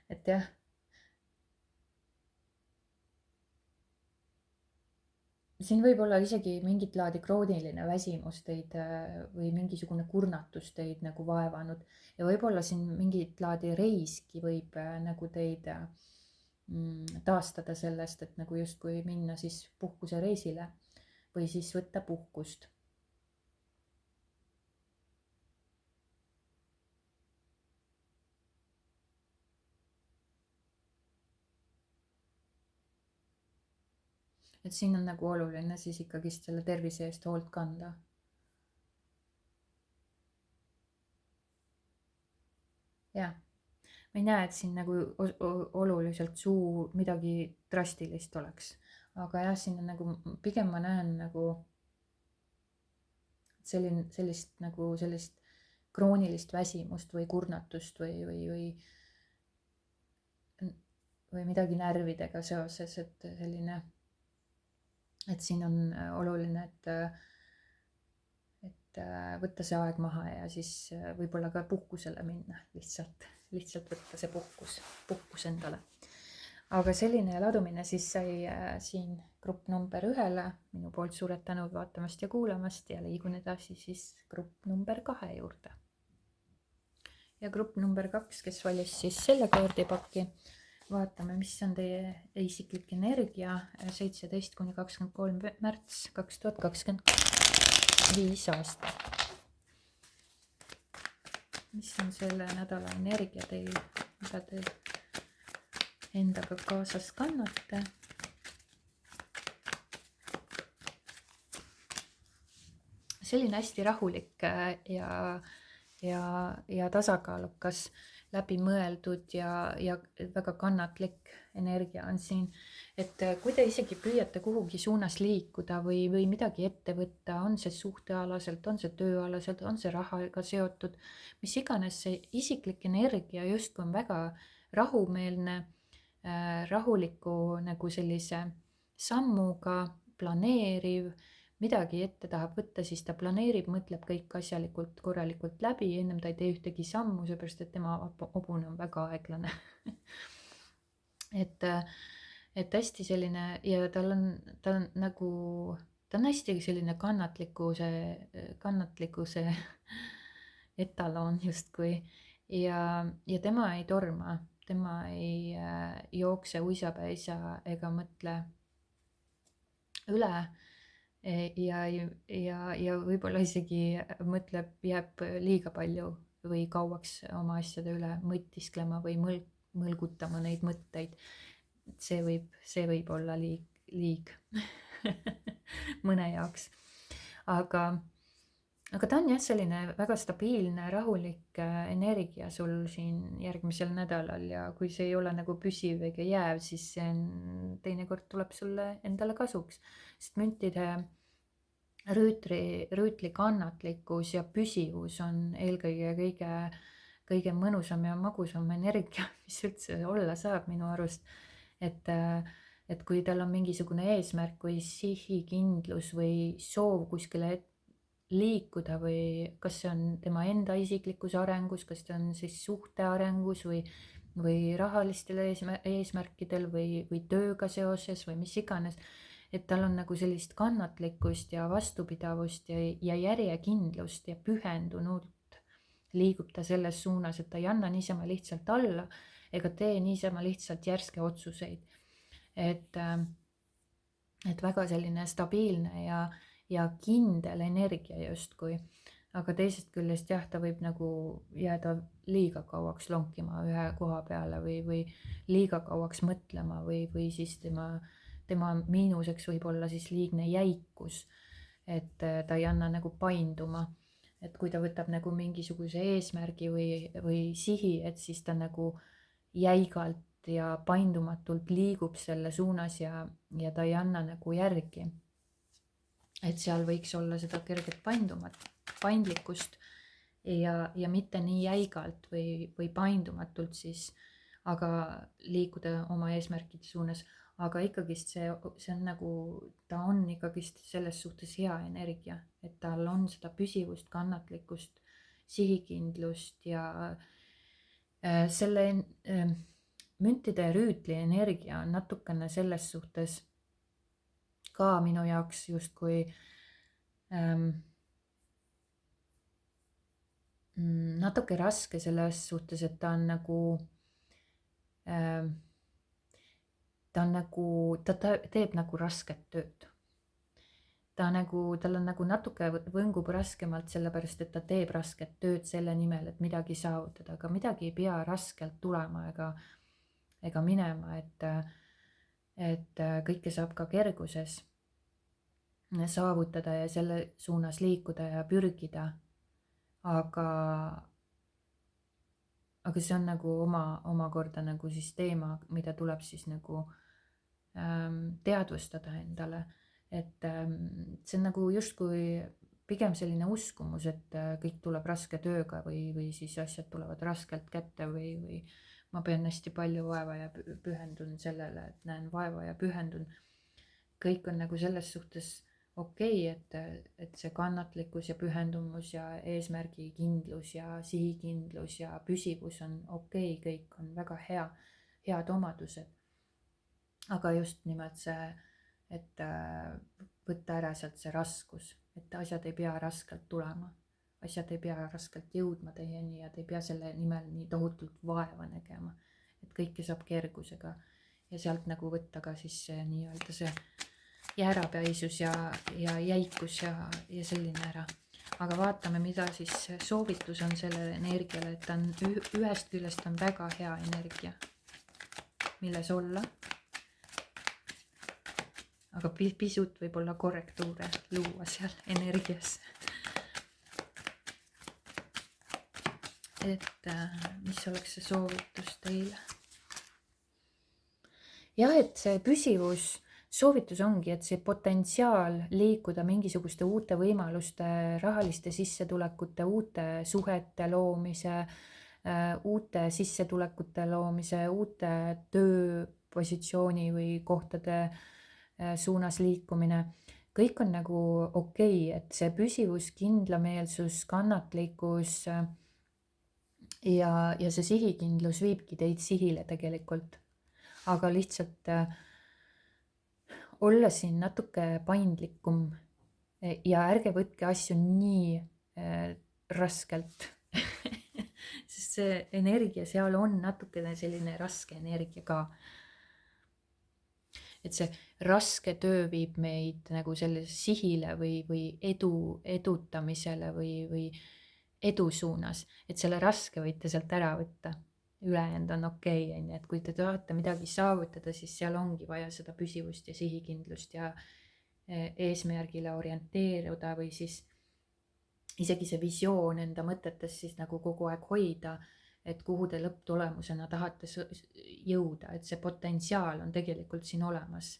Et jah, siin võib olla isegi mingit laadi krooniline väsimus teid või mingisugune kurnatus teid nagu vaevanud ja võib-olla siin mingit laadi reiski võib nagu teid taastada sellest, et nagu justkui minna siis puhkusereisile või siis võtta puhkust. Et siin on nagu oluline siis ikkagist selle tervise eest hoolt kanda. jah, ma ei näe, et siin nagu oluliselt midagi drastilist oleks, aga jah, siin on nagu pigem ma näen nagu sellist kroonilist väsimust või kurnatust või midagi närvidega seoses, et siin on oluline, et võtta see aeg maha ja siis võib-olla ka puhkusele minna, lihtsalt võtta see puhkus endale. Aga selline ladumine siis sai siin grupp number 1-le, minu poolt suured tänud vaatamast ja kuulamast ja liigun edasi siis grupp number 2 juurde. Ja grupp number 2, kes valis siis selle kaardipaki, vaatame, mis on teie isiklik energia 17–23 märts 2025 aasta. Mis on selle nädala energia teil, mida te endaga kaasas kannate? Selline hästi rahulik ja tasakaalukas, läbimõeldud ja väga kannatlik energia on siin. Et kui te isegi püüate kuhugi suunas liikuda või midagi ette võtta, on see suhtealaselt, on see tööalaselt, on see rahaga seotud, mis iganes, see isiklik energia justkui on väga rahumeelne, rahuliku nagu sellise sammuga, planeeriv, midagi ette tahab võtta, siis ta planeerib, mõtleb kõik asjalikult, korralikult läbi, ennem ta ei tee ühtegi sammu, seepärast et tema hobune on väga aeglane. et hästi selline ja ta on hästi selline kannatlikkuse etaloon justkui ja tema ei torma, tema ei jookse uisapäisa ega mõtle üle ja võib-olla isegi jääb liiga palju või kauaks oma asjade üle mõtisklema või mõlgutama neid mõtteid. See võib olla liig mõne jaoks. Aga ta on jah selline väga stabiilne, rahulik energia sul siin järgmisel nädalal ja kui see ei ole nagu püsiv ega jääv, siis see teinekord tuleb sulle endale kasuks. Sest müntide rüütli kannatlikkus ja püsivus on eelkõige kõige mõnusam ja magusam energia, mis üldse olla saab minu arust. Et kui tal on mingisugune eesmärk või sihikindlus või soov kuskile liikuda või kas see on tema enda isiklikus arengus, kas ta on siis suhte arengus või rahalistel eesmärkidel või tööga seoses või mis iganes, et tal on nagu sellist kannatlikkust ja vastupidavust ja järjekindlust ja pühendunult liigub ta selles suunas, et ta ei anna niisama lihtsalt alla ega tee niisama lihtsalt järske otsuseid. Et väga selline stabiilne ja kindel energia justkui, aga teisest küljest jah, ta võib nagu jääda liiga kauaks lonkima ühe koha peale või liiga kauaks mõtlema või siis tema miinuseks võib olla siis liigne jäikus, et ta ei anna nagu painduma, et kui ta võtab nagu mingisuguse eesmärgi või sihi, et siis ta nagu jäigalt ja paindumatult liigub selle suunas ja ta ei anna nagu järgi. Et seal võiks olla seda kerget paindlikkust ja mitte nii jäigalt või paindumatult siis, aga liikuda oma eesmärkide suunas. Aga ikkagist see on nagu, ta on ikkagist selles suhtes hea energia, et tal on seda püsivust, kannatlikkust, sihikindlust ja selle müntide rüütli energia on natukene selles suhtes ka minu jaoks justkui natuke raske selles suhtes, et ta teeb nagu rasket tööd. Tal on nagu natuke võngub raskemalt, sellepärast et ta teeb rasket tööd selle nimel, et midagi saavutada, aga midagi ei pea raskelt tulema ega minema, et kõike saab ka kerguses saavutada ja selle suunas liikuda ja pürgida. Aga see on nagu omakorda nagu siis teema, mida tuleb siis nagu teadvustada endale, et see on nagu justkui pigem selline uskumus, et kõik tuleb raske tööga või siis asjad tulevad raskelt kätte või ma pean hästi palju vaeva ja pühendun sellele, et näen vaeva ja pühendun. Kõik on nagu selles suhtes okei, et see kannatlikkus ja pühendumus ja eesmärgikindlus ja sihikindlus ja püsivus on okei, kõik on väga head omadused. Aga just nimelt see, et võtta ära sealt see raskus, et asjad ei pea raskelt tulema, asjad ei pea raskelt jõudma teieni ja te ei pea selle nimel nii tohutult vaeva nägema, et kõike saab kergusega ja sealt nagu võtta ka siis see nii-öelda see jäärapäisus ja jäikus ja selline ära. Aga vaatame, mida siis soovitus on sellele energiale, et ta on ühest küljest on väga hea energia, milles olla. Aga pisut võib-olla korrektuure luua seal energias. Et mis oleks see soovitus teile? Jah, et see püsivus, soovitus ongi, et see potentsiaal liikuda mingisuguste uute võimaluste, rahaliste sissetulekute, uute suhete loomise, uute sissetulekute loomise, uute tööpositsiooni või kohtade suunas liikumine. Kõik on nagu okei, et see püsivus, kindlameelsus, kannatlikkus ja see sihikindlus viibki teid sihile tegelikult. Aga lihtsalt olla siin natuke paindlikum ja ärge võtke asju nii raskelt, sest see energia seal on natukene selline raske energia ka. Et see raske töö viib meid nagu selle sihile või edutamisele või edu suunas, et selle raske võite sealt ära võtta. Ülejäänud on okei, et kui te tahate midagi saavutada, siis seal ongi vaja seda püsivust ja sihikindlust ja eesmärgile orienteeruda või siis isegi see visioon enda mõtetes siis nagu kogu aeg hoida, et kuhu te lõpptulemusena tahate jõuda, et see potentsiaal on tegelikult siin olemas.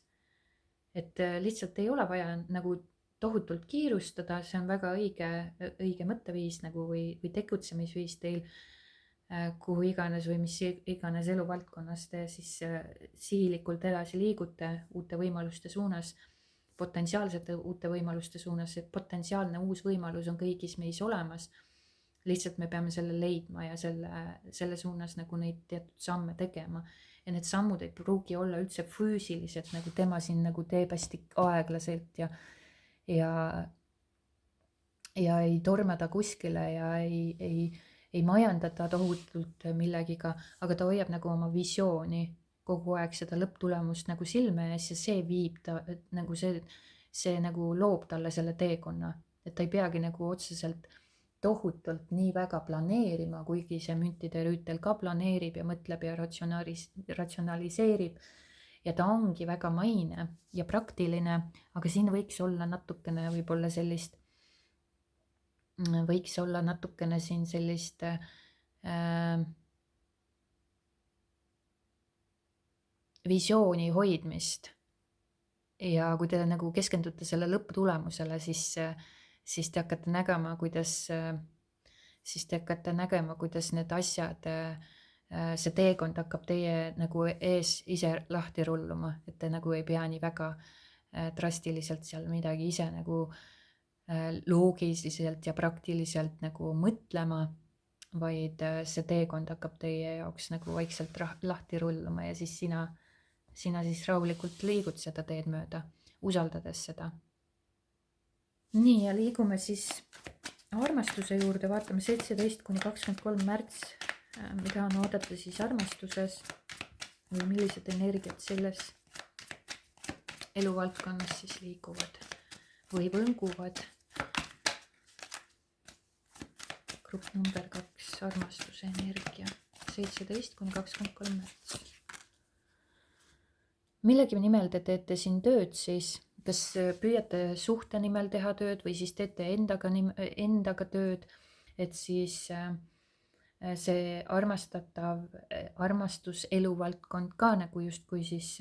Et lihtsalt ei ole vaja nagu tohutult kiirustada, see on väga õige mõtteviis nagu või tegutsemisviis teil, kuhu iganes või mis iganes eluvaldkonnas te siis sihilikult edasi liigute uute võimaluste suunas, potentsiaalsete uute võimaluste suunas, et potentsiaalne uus võimalus on kõigis meis olemas. Lihtsalt me peame selle leidma ja selle suunas nagu neid teatud samme tegema. Ja need sammud ei pruugi olla üldse füüsilised, nagu tema siin nagu teeb hästi aeglaselt ja ei tormada kuskile ja ei majandada tohutult millegiga, aga ta hoiab nagu oma visiooni kogu aeg seda lõpptulemust nagu silme ees ja see viib ta nagu see nagu loob talle selle teekonna, et ta ei peagi nagu otseselt tohutult nii väga planeerima, kuigi see müntide rüütel ka planeerib ja mõtleb ja ratsionaliseerib ja ta ongi väga maine ja praktiline, aga siin võiks olla natukene võib-olla sellist siin sellist visiooni hoidmist. Ja kui te nagu keskendute selle lõpptulemusele, siis te hakkate nägema, kuidas need asjad, see teekond hakkab teie nagu ees ise lahti rulluma, et te nagu ei pea nii väga drastiliselt seal midagi ise nagu loogiliselt ja praktiliselt nagu mõtlema, vaid see teekond hakkab teie jaoks nagu vaikselt lahti rulluma ja siis sina siis rahulikult liigud seda teed mööda, usaldades seda. Nii, ja liigume siis armastuse juurde, vaatame 17–23 märts, mida on oodata siis armastuses või millised energiat selles eluvaldkonnas siis liiguvad või võnguvad. Grupp number 2, armastuse energia, 17–23 märts. Millegi nimel te teete siin tööd siis, kas püüate suhte nimel teha tööd või siis teete endaga tööd, et siis see armastatav armastus eluvaldkond ka nagu justkui siis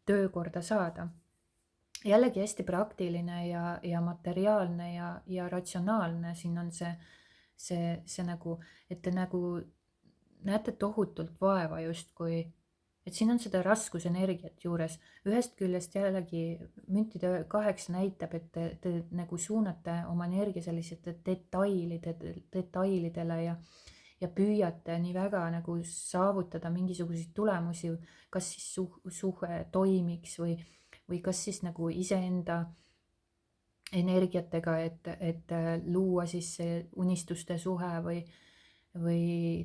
töökorda saada. Jällegi hästi praktiline ja materiaalne ja ratsionaalne, siin on see nagu, et te nagu näete tohutult vaeva justkui, et siin on seda raskusenergiat juures. Ühest küljest jällegi müntide 8 näitab, et te nagu suunate oma energia sellisete detailidele ja püüate nii väga nagu saavutada mingisuguseid tulemusi, kas siis suhe toimiks või kas siis nagu iseenda energiatega, et luua siis see unistuste suhe või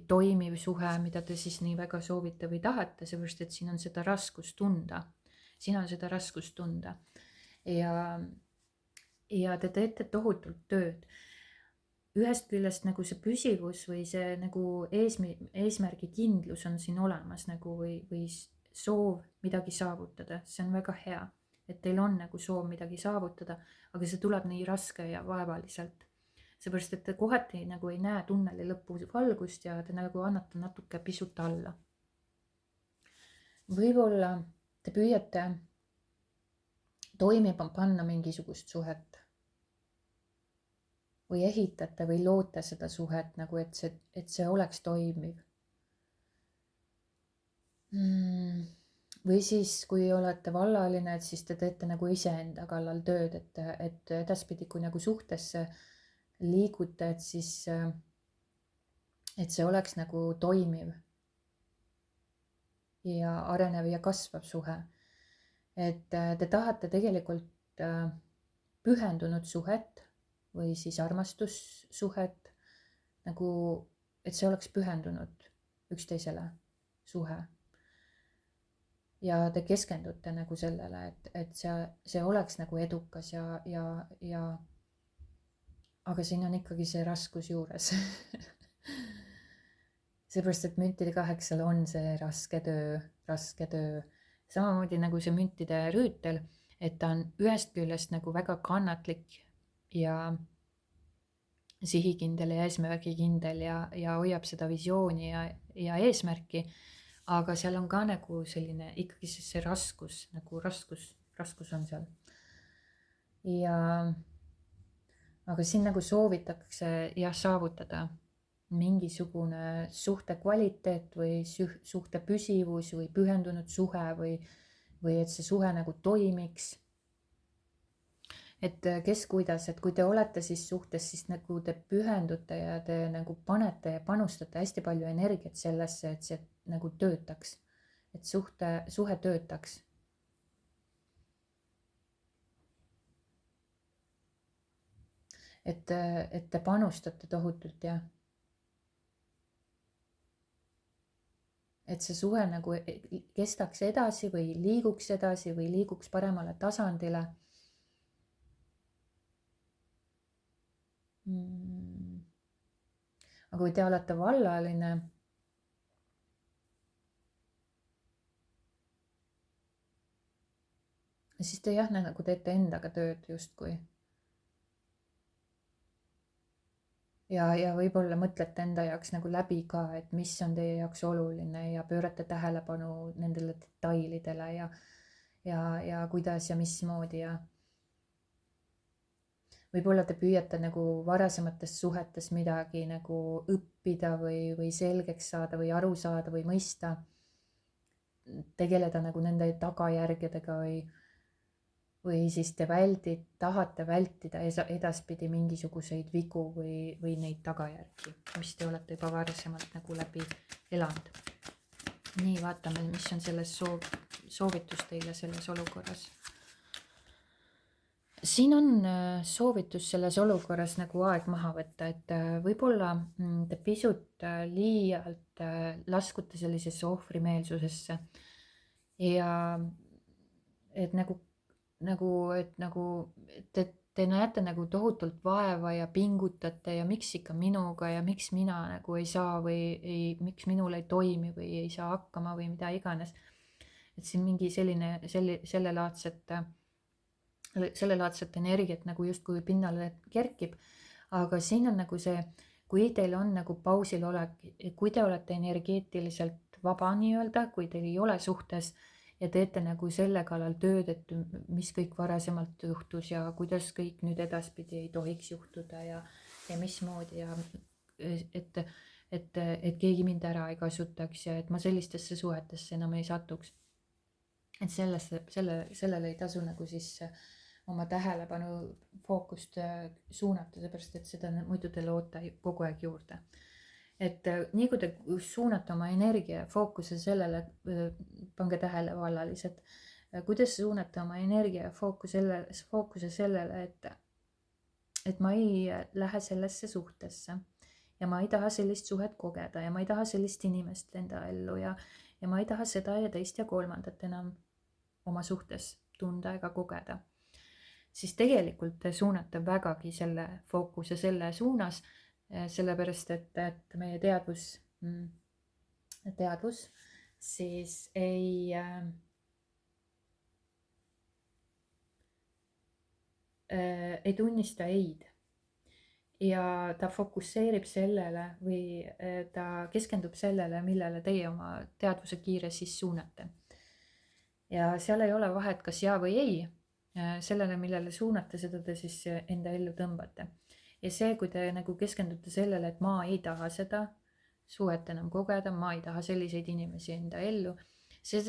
toimiv suhe, mida te siis nii väga soovite või tahate, seepärast et siin on seda raskust tunda. Ja te teete tohutult tööd. Ühest küljest nagu see püsivus või see nagu eesmärgi kindlus on siin olemas nagu või soov midagi saavutada, see on väga hea, et teil on nagu soov midagi saavutada, aga see tuleb nii raske ja vaevaliselt. Seepärast, et te kohati nagu ei näe tunneli lõppu valgust ja te nagu annate natuke pisut alla. Võib-olla te püüate toimima panna mingisugust suhet või ehitate või loote seda suhet nagu, et see oleks toimiv. Või siis, kui olete vallaline, et siis te teete nagu iseenda kallal tööd, et edaspidi, kui nagu suhtesse liigute, et siis, et see oleks nagu toimiv ja arenev ja kasvav suhe. Et te tahate tegelikult pühendunud suhet või siis armastussuhet, nagu, et see oleks pühendunud üksteisele suhe. Ja te keskendute nagu sellele, et see oleks nagu edukas ja aga siin on ikkagi see raskus juures. Seepärast, et müntide 8 on see raske töö. Samamoodi nagu see müntide rüütel, et ta on ühest küljest nagu väga kannatlik ja sihikindel ja eesmärgikindel ja hoiab seda visiooni ja eesmärki, aga seal on ka nagu selline ikkagi see raskus, nagu raskus on seal. Aga siin nagu soovitakse saavutada mingisugune suhte kvaliteet või suhte püsivus või pühendunud suhe või et see suhe nagu toimiks. Et kes kuidas, et kui te olete siis suhtes, siis nagu te pühendute ja te nagu panete ja panustate hästi palju energiat sellesse, et see nagu töötaks, et suhe töötaks. Et te panustate tohutult, jah. Et see suhe nagu kestaks edasi või liiguks paremale tasandile. Aga kui te olete vallaline, siis te nagu teete endaga tööd justkui. ja võib-olla mõtlete enda jaoks nagu läbi ka, et mis on teie jaoks oluline ja pöörate tähelepanu nendele detailidele ja kuidas ja mismoodi ja võib-olla te püüate nagu varasemates suhetes midagi nagu õppida või selgeks saada või aru saada või mõista, tegeleda nagu nende tagajärgedega või siis te tahate vältida edaspidi mingisuguseid vigu või neid tagajärgi, mis te olete juba varasemalt nagu läbi elanud. Nii, vaatame, mis on selles soovitus teile selles olukorras. Siin on soovitus selles olukorras nagu aeg maha võtta, et võib-olla te pisut liialt laskute sellisesse ohvrimeelsusesse ja et te näete nagu tohutult vaeva ja pingutate ja miks ikka minuga ja miks mina nagu ei saa miks minul ei toimi või ei saa hakkama või mida iganes. Et siin mingi sellelaadset energiat nagu justkui pinnale kerkib, aga siin on nagu see, kui teil on nagu pausil olek, kui te olete energeetiliselt vaba nii-öelda, kui teil ei ole suhtes ja teete nagu selle kallal tööd, et mis kõik varasemalt juhtus ja kuidas kõik nüüd edaspidi ei tohiks juhtuda ja mismoodi ja et keegi mind ära ei kasutaks ja et ma sellistesse suhetesse enam ei satuks. Et sellele ei tasu nagu siis oma tähelepanu fookust suunata, seepärast et seda muidu te loote kogu aeg juurde. Et nii kui te suunate oma energia fookuse sellele, pange tähele vallalised, kuidas suunate oma energia fookuse sellele, et ma ei lähe sellesse suhtesse ja ma ei taha sellist suhet kogeda ja ma ei taha sellist inimest enda ellu ja ma ei taha seda ja teist ja kolmandat enam oma suhtes tunda ega kogeda, siis tegelikult te suunate vägagi selle fookuse selle suunas, sellepärast et meie teadvus siis ei tunnista eid ja ta fokusseerib sellele või ta keskendub sellele, millele teie oma teadvuse kiire siis suunate. Ja seal ei ole vahet, kas jaa või ei, sellele, millele suunate, seda te siis enda ellu tõmbate. Ja see, kui te nagu keskendute sellele, et ma ei taha seda suhet enam kogeda, ma ei taha selliseid inimesi enda ellu, see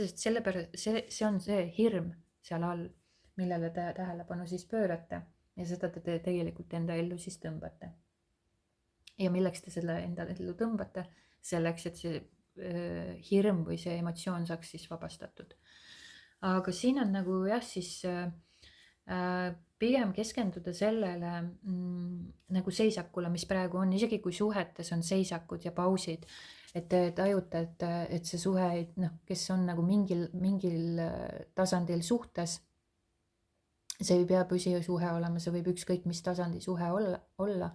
on see hirm seal all, millele te tähelepanu siis pöörate ja seda te tegelikult enda ellu siis tõmbate. Ja milleks te selle enda ellu tõmbate? Selleks, et see hirm või see emotsioon saaks siis vabastatud. Aga siin on nagu jah, siis pigem keskenduda sellele nagu seisakule, mis praegu on, isegi kui suhetes on seisakud ja pausid, et te tajute, et see suhe, kes on nagu mingil tasandil suhtes, see ei pea püsisuhe olema, see võib ükskõik mis tasandi suhe olla.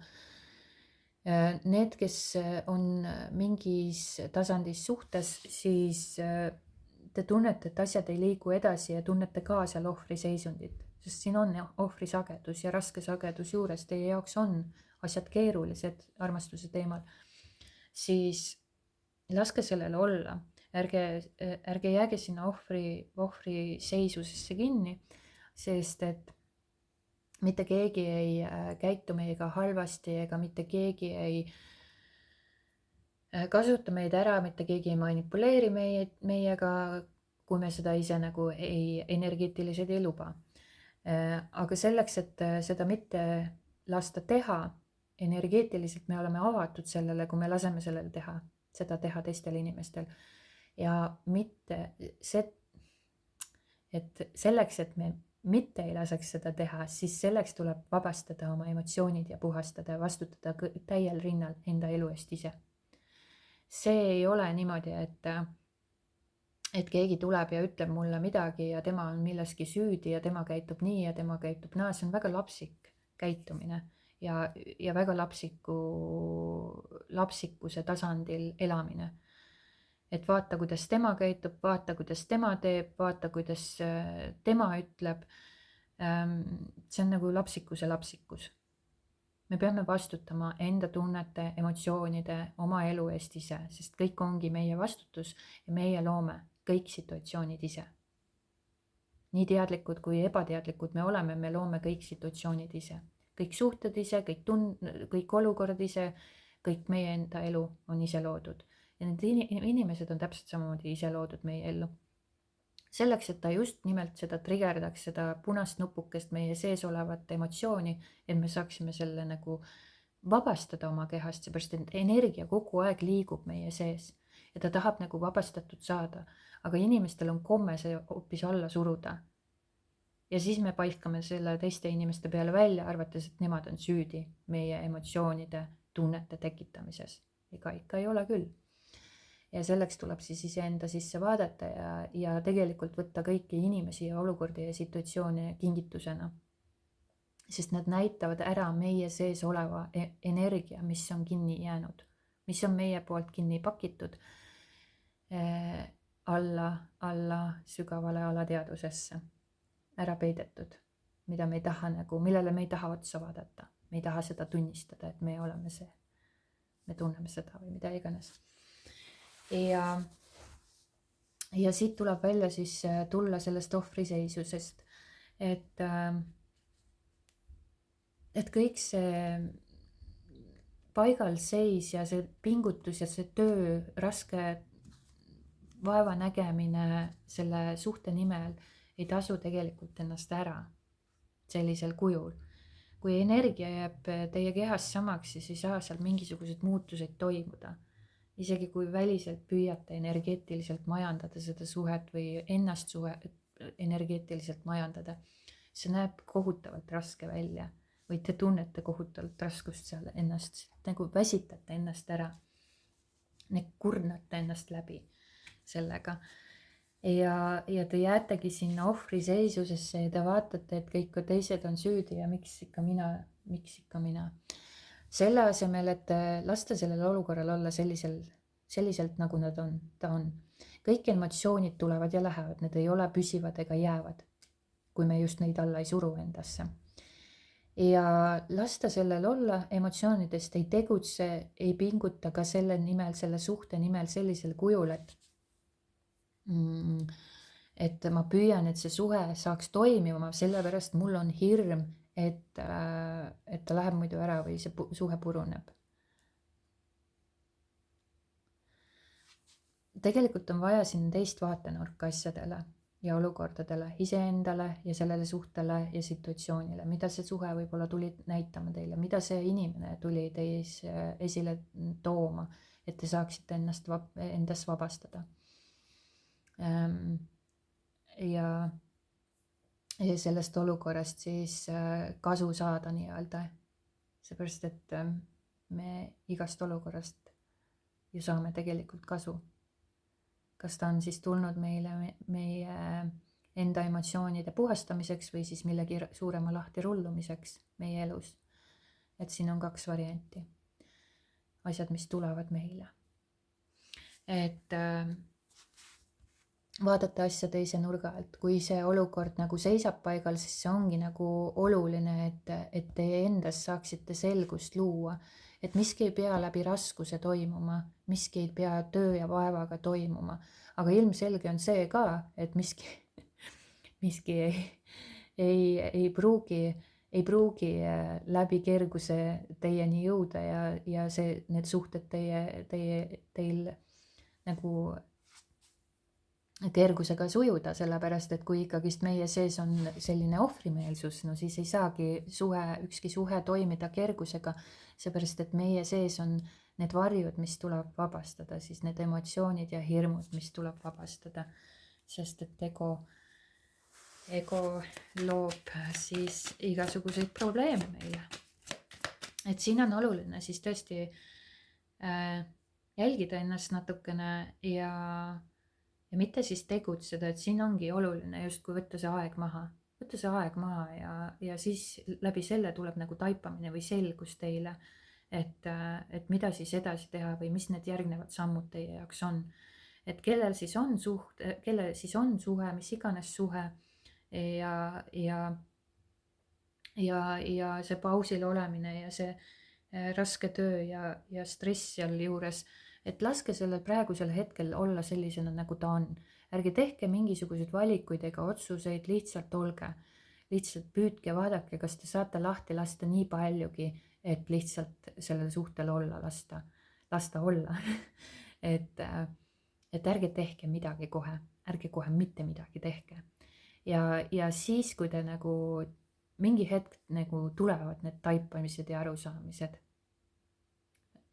Need, kes on mingis tasandis suhtes, siis te tunnete, et asjad ei liigu edasi ja tunnete ka seal ohvri seisundit, sest siin on ohvri sagedus ja raske sagedus juures, teie jaoks on asjad keerulised armastuse teemal, siis laske sellele olla, ärge jääge sinna ohvri seisusesse kinni, sest et mitte keegi ei käitu meiega halvasti ega mitte keegi ei kasuta meid ära, mitte keegi ei manipuleeri meiega, kui me seda ise nagu energeetiliselt ei luba. Aga selleks, et seda mitte lasta teha, energeetiliselt me oleme avatud sellele, kui me laseme sellel seda teha teistel inimestel. Ja mitte et selleks, et me mitte ei laseks seda teha, siis selleks tuleb vabastada oma emotsioonid ja puhastada ja vastutada täiel rinnal enda elu eest ise. See ei ole niimoodi, et keegi tuleb ja ütleb mulle midagi ja tema on milleski süüdi ja tema käitub nii ja tema käitub naa, see on väga lapsik käitumine ja väga lapsikuse tasandil elamine. Et vaata, kuidas tema käitub, vaata, kuidas tema teeb, vaata, kuidas tema ütleb. See on nagu lapsikus. me peame vastutama enda tunnete, emotsioonide, oma elu eest ise, sest kõik ongi meie vastutus ja meie loome kõik situatsioonid ise. Nii teadlikud kui ebateadlikud me oleme, me loome kõik situatsioonid ise. Kõik suhted ise, kõik olukorrad ise, kõik meie enda elu on ise loodud. Ja need inimesed on täpselt samamoodi ise loodud meie ellu. Selleks, et ta just nimelt seda trigerdaks, seda punast nupukest meie sees olevat emotsiooni, et me saaksime selle nagu vabastada oma kehast, seepärast et energia kogu aeg liigub meie sees ja ta tahab nagu vabastatud saada, aga inimestel on komme see hoopis alla suruda. Ja siis me paikame selle teiste inimeste peale välja, arvates, et nemad on süüdi meie emotsioonide, tunnete tekitamises. Ega ikka ei ole küll. Ja selleks tuleb siis iseenda sisse vaadata ja tegelikult võtta kõiki inimesi ja olukordi ja situatsioone kingitusena. Sest nad näitavad ära meie sees oleva energia, mis on kinni jäänud, mis on meie poolt kinni pakitud alla sügavale alateadvusesse, ära peidetud, mida me ei taha millele me ei taha otsa vaadata. Me ei taha seda tunnistada, et me oleme see. Me tunneme seda või mida iganes. Ja siit tuleb välja siis tulla sellest ohvriseisusest, et kõik see paigalseis ja see pingutus ja see töö, raske vaeva nägemine selle suhte nimel ei tasu tegelikult ennast ära sellisel kujul. Kui energia jääb teie kehas samaks, siis ei saa seal mingisugused muutused toimuda. Isegi kui väliselt püüate energeetiliselt majandada seda suhet või ennast energeetiliselt majandada, see näeb kohutavalt raske välja või te tunnete kohutavalt raskust seal ennast, nagu väsitate ennast ära, kurnate ennast läbi sellega. Ja te jäätegi sinna ohvriseisusesse ja te vaatate, et kõik teised on süüdi ja miks ikka mina. Selle asemel, et lasta sellel olukorral olla selliselt, nagu ta on. Kõik emotsioonid tulevad ja lähevad, need ei ole püsivad ega jäävad, kui me just neid alla ei suru endasse. Ja lasta sellel olla, emotsioonidest ei tegutse, ei pinguta ka selle suhte nimel sellisel kujul, et ma püüan, et see suhe saaks toimima, sellepärast mul on hirm, et ta läheb muidu ära või see suhe puruneb. Tegelikult on vaja siin teist vaatenurka asjadele ja olukordadele, iseendale ja sellele suhtele ja situatsioonile, mida see suhe võib-olla tuli näitama teile, mida see inimene tuli teis esile tooma, et te saaksite endast vabastada. Ja sellest olukorrast siis kasu saada nii-öelda, seepärast et me igast olukorrast ju saame tegelikult kasu. Kas ta on siis tulnud meile meie enda emotsioonide puhastamiseks või siis millegi suurema lahti rullumiseks meie elus. Et siin on 2 varianti. Asjad, mis tulevad meile. Et vaadata asja teise nurga alt. Kui see olukord nagu seisab paigal, siis see ongi nagu oluline, et te endas saaksite selgust luua. Et miski ei pea läbi raskuse toimuma, miski ei pea töö ja vaevaga toimuma. Aga ilmselge on see ka, et miski ei pruugi läbi kerguse teieni jõuda ja need suhted teil nagu kergusega sujuda, sellepärast et kui ikkagist meie sees on selline ohvrimeelsus, no siis ei saagi ükski suhe toimida kergusega, seepärast et meie sees on need varjud, mis tuleb vabastada, siis need emotsioonid ja hirmud, mis tuleb vabastada, sest et ego loob siis igasuguseid probleeme meile. Et siin on oluline siis tõesti jälgida ennast natukene ja mitte siis tegutseda, et siin ongi oluline justkui võtta see aeg maha ja siis läbi selle tuleb nagu taipamine või selgus teile, et mida siis edasi teha või mis need järgnevad sammud teie jaoks on. Et kellel siis on suhe, mis iganes suhe ja see pausil olemine ja see raske töö ja stress sealjuures, et laske sellel praegusel hetkel olla sellisena, nagu ta on. Ärge tehke mingisuguseid valikuid ega otsuseid, lihtsalt olge. Lihtsalt püüdke, vaadake, kas te saate lahti lasta nii paljugi, et lihtsalt sellel suhtel olla, lasta olla. et, et ärge tehke midagi kohe, ärge kohe mitte midagi tehke. ja siis, kui te nagu mingi hetk nagu tulevad need taipamised ja arusaamised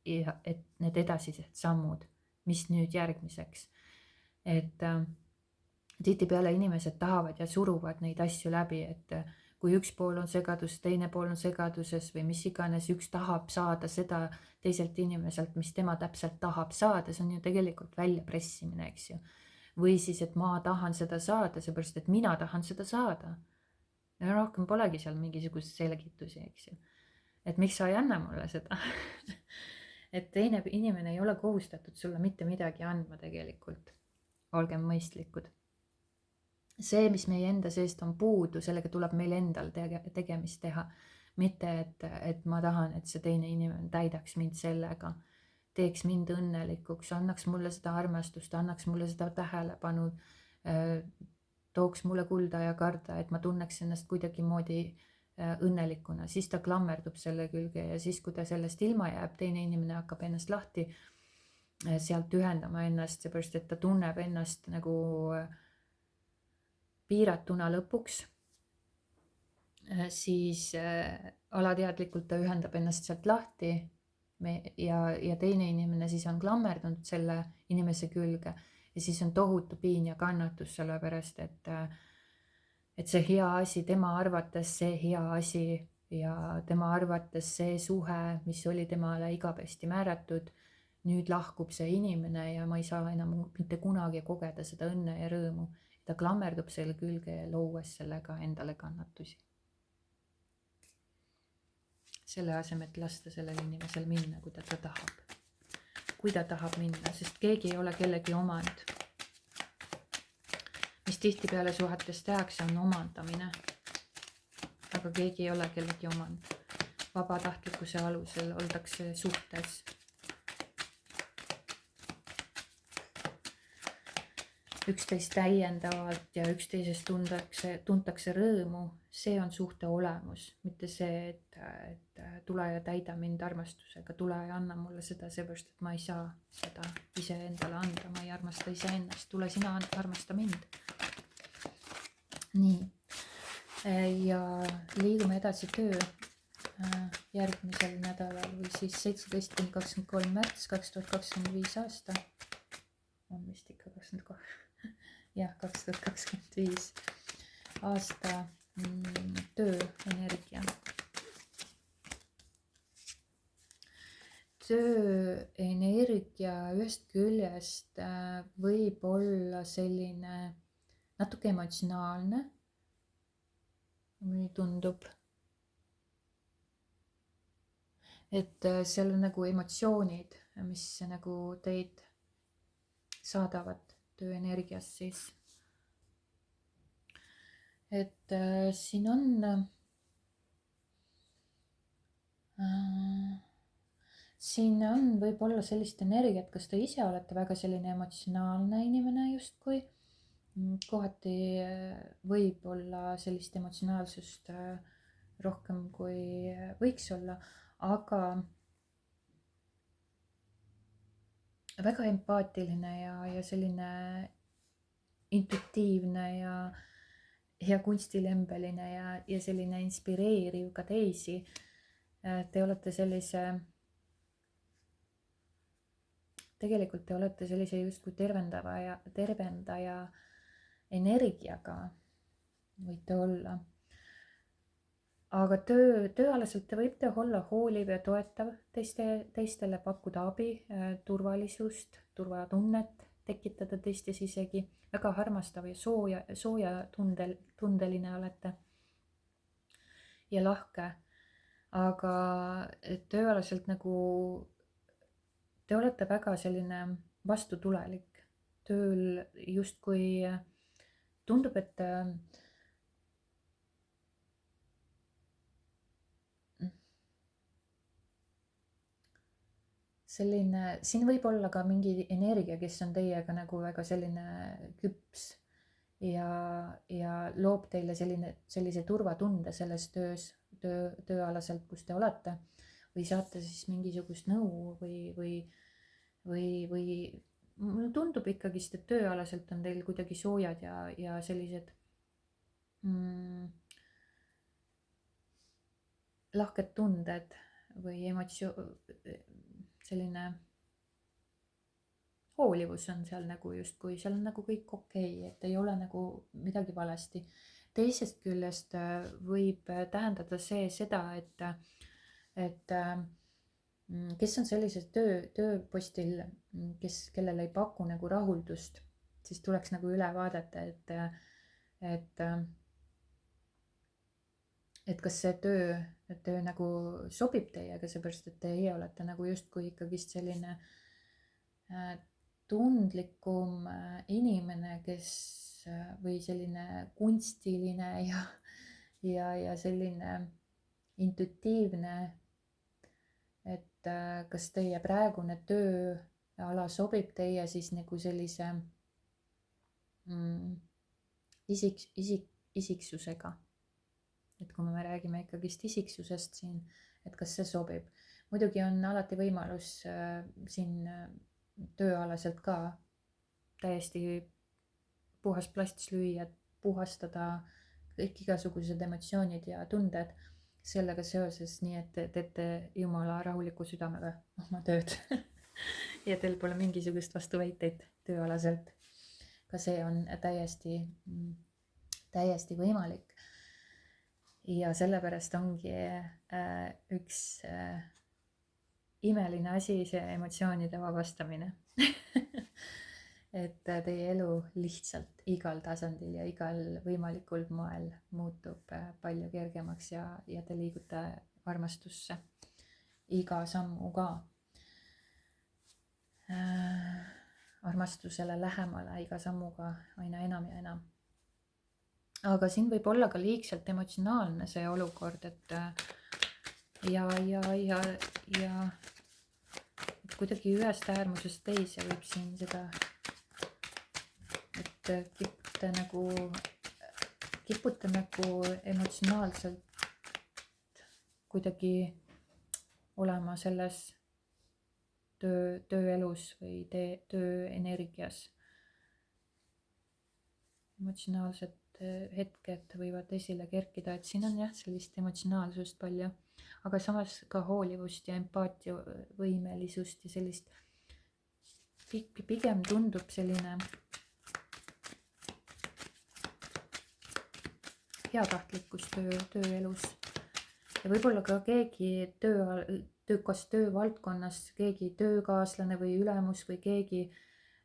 ja et need edasised sammud, mis nüüd järgmiseks, et tihtipeale inimesed tahavad ja suruvad neid asju läbi, et kui üks pool on segadus, teine pool on segaduses või mis iganes, üks tahab saada seda teiselt inimeselt, mis tema täpselt tahab saada, see on ju tegelikult väljapressimine, eks ju. Või siis, et ma tahan seda saada, seepärast et mina tahan seda saada. Ja rohkem polegi seal mingisugust selgitusi, eks ju. Et miks sa ei anna mulle seda? et teine inimene ei ole kohustatud sulle mitte midagi andma tegelikult. Olgem mõistlikud. See, mis meie enda seest on puudu, sellega tuleb meil endal tegemist teha. Mitte, et ma tahan, et see teine inimene täidaks mind sellega, teeks mind õnnelikuks, annaks mulle seda armastust, annaks mulle seda tähelepanu, tooks mulle kulda ja karda, et ma tunneks ennast kuidagimoodi õnnelikuna, siis ta klammerdub selle külge ja siis, kui ta sellest ilma jääb, teine inimene hakkab ennast lahti sealt ühendama ennast, seepärast et ta tunneb ennast nagu piiratuna lõpuks, siis alateadlikult ta ühendab ennast sealt lahti ja teine inimene siis on klammerdunud selle inimese külge ja siis on tohutu piin ja kannatus, sellepärast et see hea asi, tema arvates see hea asi ja tema arvates see suhe, mis oli temale igavesti määratud, nüüd lahkub see inimene ja ma ei saa enam mitte kunagi kogeda seda õnne ja rõõmu. Ta klammerdub selle külge ja loues sellega endale kannatusi. Selle asemel, et lasta sellel inimesel minna, kui ta tahab. Kui ta tahab minna, sest keegi ei ole kellegi omand. Mis tihtipeale suhetes tehakse, on omandamine. Aga keegi ei ole kellegi omand. Vabatahtlikkuse alusel oldakse suhtes. Üksteist täiendavalt ja üksteisest tuntakse rõõmu, see on suhte olemus, mitte see, et tule ja täida mind armastusega, tule ja anna mulle seda, seepärast, et ma ei saa seda ise endale anda, ma ei armasta iseennast, tule sina armasta mind. Nii, ja liigume edasi töö järgmisel nädalal või siis 17-23 märts 2025 aasta, on vist ikka 22. Jah, 2025 aasta tööenergia. Tööenergia ühest küljest võib olla selline natuke emotsionaalne, mulle tundub, et seal on nagu emotsioonid, mis nagu teid saadavad tööenergias siis. Et siin on võib-olla sellist energiat, kas te ise olete väga selline emotsionaalne inimene justkui. Kohati võib olla sellist emotsionaalsust rohkem kui võiks olla, aga väga empaatiline ja selline intuitiivne ja kunstilembeline ja selline inspireeriv ka teisi. Te olete tegelikult te olete sellise justkui tervendaja energiaga võite olla. Aga tööalaselt te võite olla hooliv ja toetav teistele, pakkuda abi, turvalisust, turvatunnet, tekitada teistes isegi, väga armastav ja sooja tundeline olete ja lahke. Aga tööalaselt nagu te olete väga selline vastutulelik. Tööl justkui tundub, et selline, siin võib olla ka mingi energia, kes on teiega nagu väga selline küps ja loob teile sellise turvatunde selles tööalaselt, kus te olete, või saate siis mingisugust nõu või mulle tundub ikkagist, et tööalaselt on teil kuidagi soojad ja sellised lahked tunded või selline hoolivus on seal nagu justkui, seal on nagu kõik okei, et ei ole nagu midagi valesti. Teisest küljest võib tähendada seda, et kes on sellisel tööpostil, kellele ei paku nagu rahuldust, siis tuleks nagu üle vaadata, et kas see töö nagu sobib teiega, seepärast et teie olete nagu justkui ikkagist selline tundlikum inimene, kes või selline kunstiline ja selline intuitiivne, et kas teie praegune tööala sobib teie siis nagu sellise isiksusega. Et kui me räägime ikkagist isiksusest siin, et kas see sobib. Muidugi on alati võimalus siin tööalaselt ka täiesti puhas plastis lüüa, puhastada kõik igasugused emotsioonid ja tunded sellega seoses, nii et teete jumala rahuliku südamega oma tööd ja teil pole mingisugust vastuväiteid tööalaselt. Ka see on täiesti võimalik. Ja sellepärast ongi üks imeline asi see emotsioonide vabastamine et teie elu lihtsalt igal tasandil ja igal võimalikul moel muutub palju kergemaks ja te liigute armastusse iga sammuga. Armastusele lähemale iga sammuga aina enam ja enam. Aga siin võib olla ka liigselt emotsionaalne see olukord, et ja kuidagi ühest äärmusest teise võib siin seda, et kipute nagu emotsionaalselt kuidagi olema selles tööelus või tööenergias. Emotsionaalsed hetked võivad esile kerkida, et siin on jah sellist emotsionaalsust palju, aga samas ka hoolivust ja empaatiavõimelisust ja sellist pigem tundub selline heatahtlikkus tööelus ja võib-olla ka keegi kas töövaldkonnas, keegi töökaaslane või ülemus või keegi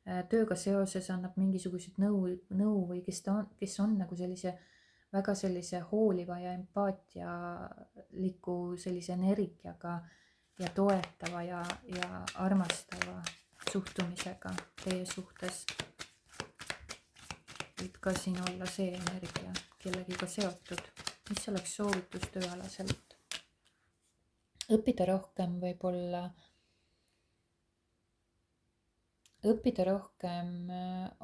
tööga seoses annab mingisugused nõu või kes on nagu sellise väga sellise hooliva ja empaatialiku sellise energiaga ja toetava ja armastava suhtumisega teie suhtes. Võib ka siin olla see energia kellegiga seotud. Mis oleks soovitus tööalaselt? Õppida rohkem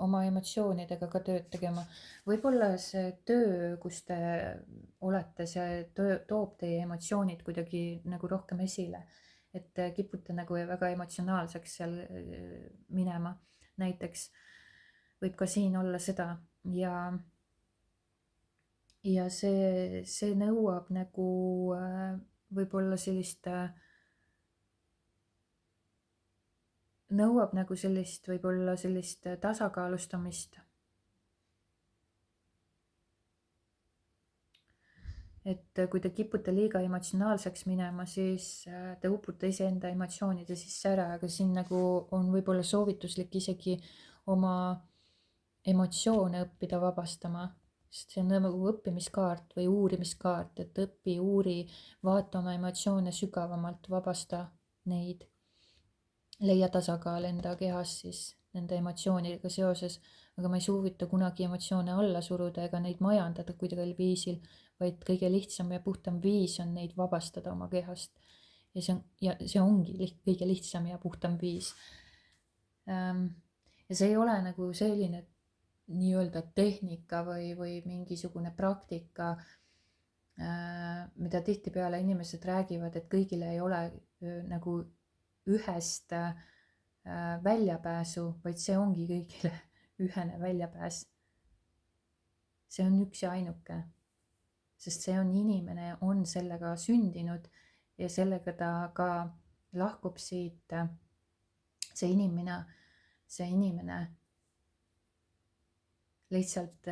oma emotsioonidega ka tööd tegema. Võib-olla see töö, kus te olete, see toob teie emotsioonid kuidagi nagu rohkem esile. Et kipute nagu väga emotsionaalseks seal minema. Näiteks võib ka siin olla seda ja see nõuab nagu võib-olla sellist võib-olla sellist tasakaalustamist. Et kui te kipute liiga emotsionaalseks minema, siis te upute iseenda emotsioonide sisse ära, aga siin nagu on võib-olla soovituslik isegi oma emotsioone õppida vabastama. Sest see on nagu õppimiskaart või uurimiskaart, et õpi, uuri, vaata oma emotsioone sügavamalt, vabasta neid. Leia tasakaal enda kehas siis nende emotsioonidega seoses, aga ma ei soovita kunagi emotsioone alla suruda ega neid majandada kuidagi viisil, vaid kõige lihtsam ja puhtam viis on neid vabastada oma kehast ja see ongi kõige lihtsam ja puhtam viis. Ja see ei ole nagu selline nii-öelda tehnika või mingisugune praktika, mida tihtipeale inimesed räägivad, et kõigile ei ole nagu ühest väljapääsu, vaid see ongi kõigile ühene väljapääs. See on üks ja ainuke, sest see on inimene, on sellega sündinud ja sellega ta ka lahkub siit. See inimene lihtsalt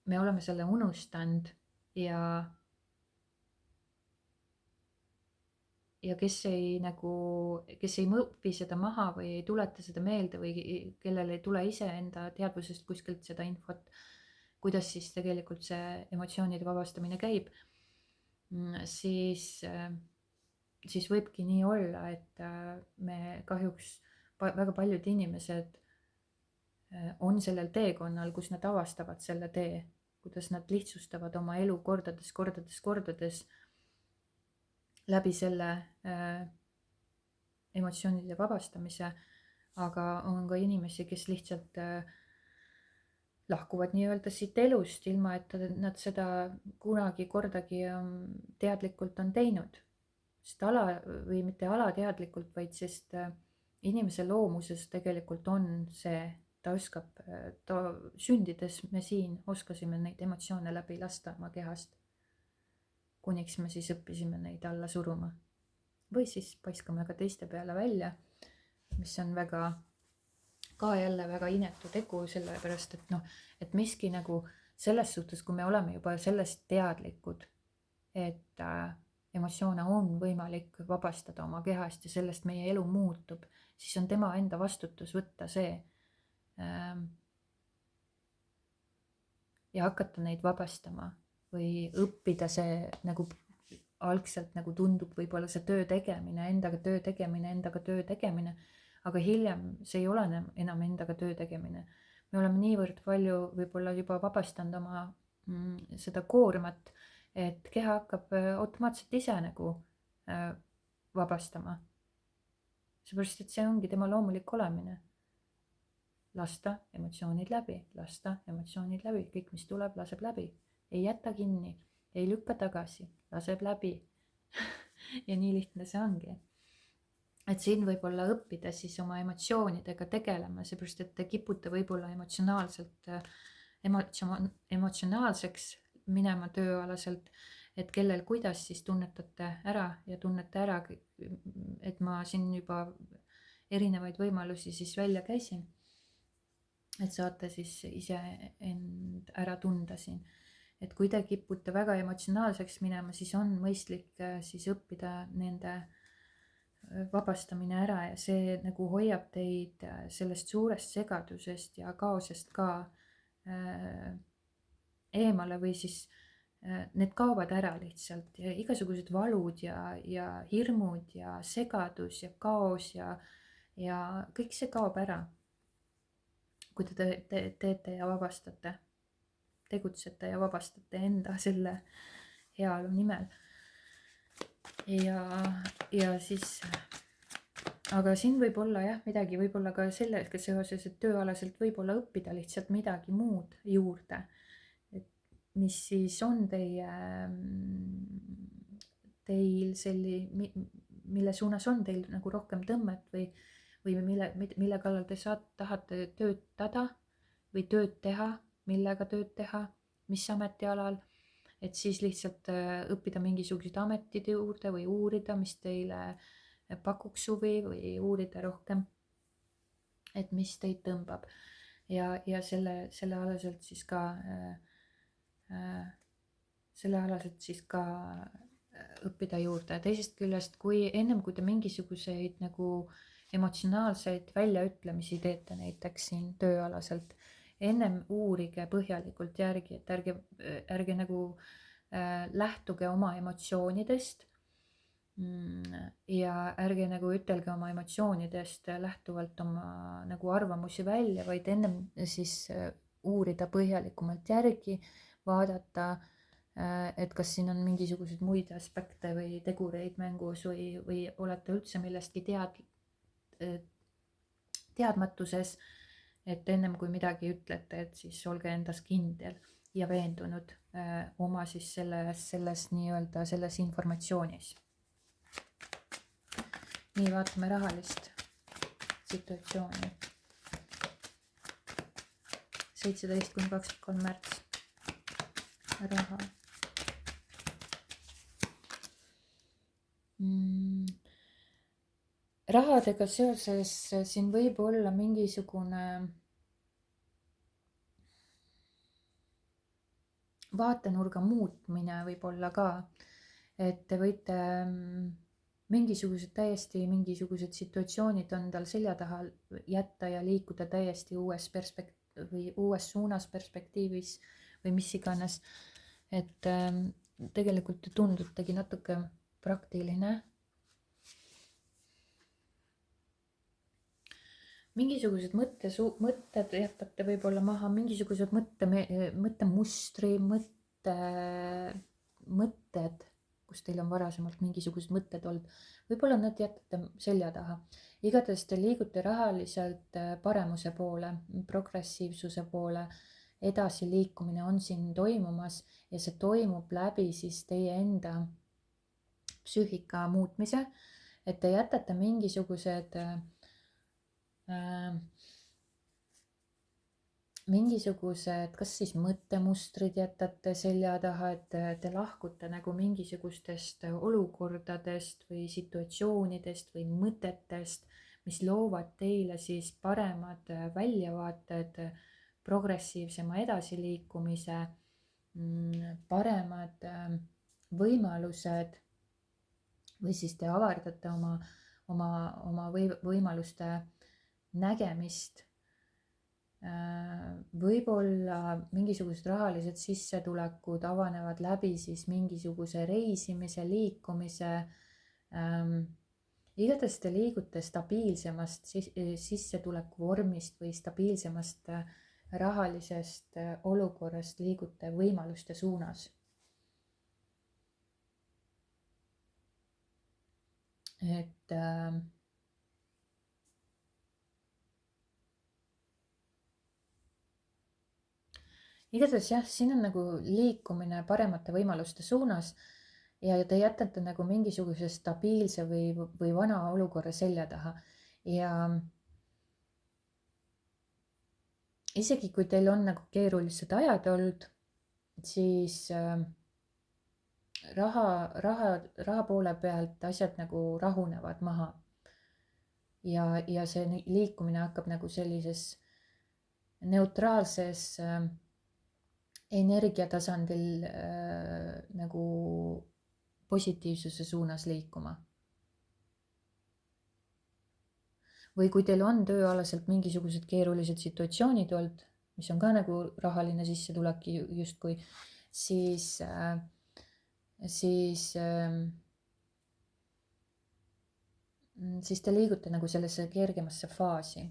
me oleme selle unustanud ja kes ei õpi seda maha või ei tuleta seda meelde või kellel ei tule iseenda teadvusest kuskilt seda infot, kuidas siis tegelikult see emotsioonide vabastamine käib, siis võibki nii olla, et me kahjuks väga paljud inimesed on sellel teekonnal, kus nad avastavad selle tee, kuidas nad lihtsustavad oma elu kordades läbi selle emotsioonide vabastamise, aga on ka inimesi, kes lihtsalt lahkuvad nii-öelda siit elust, ilma et nad seda kunagi kordagi teadlikult on teinud. Sest või mitte alateadlikult, vaid sest inimese loomuses tegelikult on see, ta sündides me siin oskasime neid emotsioone läbi lasta oma kehast, kuniks me siis õppisime neid alla suruma. Või siis paiskame ka teiste peale välja, mis on ka jälle väga inetu tegu, sellepärast et miski nagu selles suhtes, kui me oleme juba sellest teadlikud, et emotsioone on võimalik vabastada oma kehast ja sellest meie elu muutub, siis on tema enda vastutus võtta see ja hakata neid vabastama või õppida see nagu algselt nagu tundub võib-olla see töö tegemine, endaga töö tegemine, aga hiljem see ei ole enam endaga töö tegemine. Me oleme niivõrd palju võib-olla juba vabastanud oma seda koormat, et keha hakkab automaatselt ise nagu vabastama. Seepärast, et see ongi tema loomulik olemine. Lasta emotsioonid läbi, kõik mis tuleb, laseb läbi, ei jäta kinni, ei lükka tagasi, laseb läbi. Ja nii lihtne see ongi. Et siin võib-olla õppida siis oma emotsioonidega tegelema, seepärast, et te kipute võib-olla emotsionaalseks minema tööalaselt, et kellel kuidas siis tunnete ära, et ma siin juba erinevaid võimalusi siis välja käisin, et saate siis ise end ära tunda siin. Et kui te kipute väga emotsionaalseks minema, siis on mõistlik siis õppida nende vabastamine ära ja see nagu hoiab teid sellest suurest segadusest ja kaosest ka eemale või siis need kaovad ära lihtsalt ja igasugused valud ja hirmud ja segadus ja kaos ja kõik see kaob ära, kui te teete ja vabastate, tegutsete ja vabastate enda selle heaolu nimel. Ja siis, aga siin võib olla midagi võib-olla ka sellega seoses, et tööalaselt võib-olla õppida lihtsalt midagi muud juurde, et mis siis on mille suunas on teil nagu rohkem tõmmet või mille kallal te tahate töötada või tööd teha, millega tööd teha, mis ametialal. Et siis lihtsalt õppida mingisuguseid ametid juurde või uurida, mis teile pakuks huvi või uurida rohkem, et mis teid tõmbab ja selle alaselt siis ka õppida juurde. Teisest küljest, kui te mingisuguseid nagu emotsionaalseid väljaütlemisi teete näiteks siin tööalaselt, ennem uurige põhjalikult järgi, et ärge nagu lähtuge oma emotsioonidest ja ärge nagu ütelge oma emotsioonidest lähtuvalt oma nagu arvamusi välja, vaid ennem siis uurida põhjalikumalt järgi, vaadata et kas siin on mingisuguseid muid aspekte või tegureid mängus või olete üldse millestki teadmatuses, et ennem kui midagi ütlete, et siis olge endas kindel ja veendunud oma siis selles nii-öelda selles informatsioonis. nii, vaatame rahalist situatsiooni. 17–23 märts. Raha. Rahadega seoses siin võib olla mingisugune vaatenurga muutmine võib-olla ka, et te võite mingisugused situatsioonid on tal selja taha jätta ja liikuda täiesti uues suunas perspektiivis või mis iganes. Et tegelikult te tundutegi natuke praktiline. Mingisugused mõtted jätate võib-olla maha, mingisugused mõttemustri, mõtted, kus teil on varasemalt mingisugused mõtted olnud. Võib-olla need jätate selja taha. Igatahes te liigute rahaliselt paremuse poole, progressiivsuse poole, edasiliikumine on siin toimumas ja see toimub läbi siis teie enda psüühika muutmise, et te jätate mingisugused, kas siis mõttemustrid jätate selja taha, et te lahkute nagu mingisugustest olukordadest või situatsioonidest või mõtetest, mis loovad teile siis paremad väljavaated, progressiivsema edasiliikumise, paremad võimalused või siis te avardate oma võimaluste nägemist. Võib-olla mingisugused rahalised sissetulekud avanevad läbi siis mingisuguse reisimise, liikumise. Igatahes te liigute stabiilsemast sissetuleku vormist või stabiilsemast rahalisest olukorrast liigute võimaluste suunas. Et igatahes jah, siin on nagu liikumine paremate võimaluste suunas ja te jätate nagu mingisuguse stabiilse või vana olukorra selja taha. Ja isegi kui teil on nagu keerulised ajad olnud, siis raha poole pealt asjad nagu rahunevad maha. Ja see liikumine hakkab nagu sellises neutraalses energiatasandil nagu positiivsuse suunas liikuma. Või kui teil on tööalaselt mingisugused keerulised situatsioonid olnud, mis on ka nagu rahaline sissetulek justkui, siis te liigute nagu sellesse kergemasse faasi.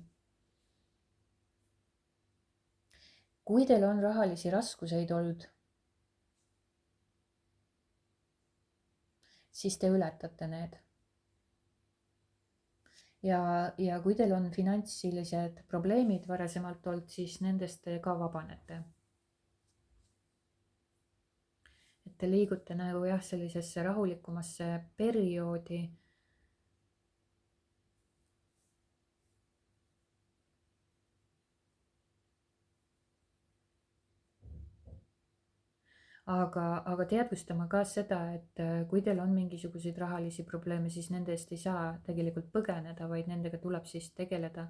Kui teil on rahalisi raskuseid olnud, siis te ületate need. Ja kui teil on finantsilised probleemid varasemalt olnud, siis nendest te ka vabanete. Et te liigute nagu jah, sellisesse rahulikumasse perioodi. Aga teadvustama ka seda, et kui teil on mingisuguseid rahalisi probleeme, siis nende eest ei saa tegelikult põgeneda, vaid nendega tuleb siis tegeleda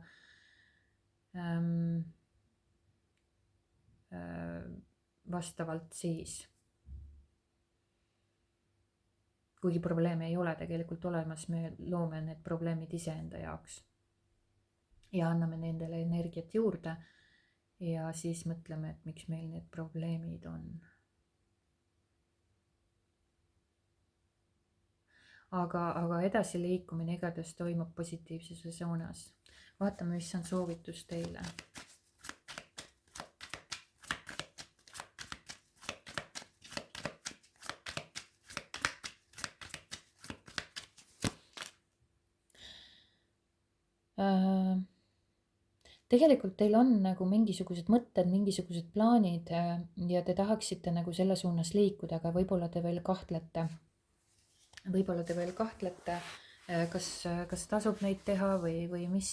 vastavalt siis. Kuigi probleeme ei ole tegelikult olemas, me loome need probleemid iseenda jaoks ja anname nendele energiat juurde ja siis mõtleme, et miks meil need probleemid on. Aga edasiliikumine igatahes toimub positiivsuse suunas. Vaatame, mis on soovitus teile. Tegelikult teil on nagu mingisugused mõtted, mingisugused plaanid ja te tahaksite nagu selle suunas liikuda, aga võib-olla te veel kahtlete. Kas tasub neid teha või mis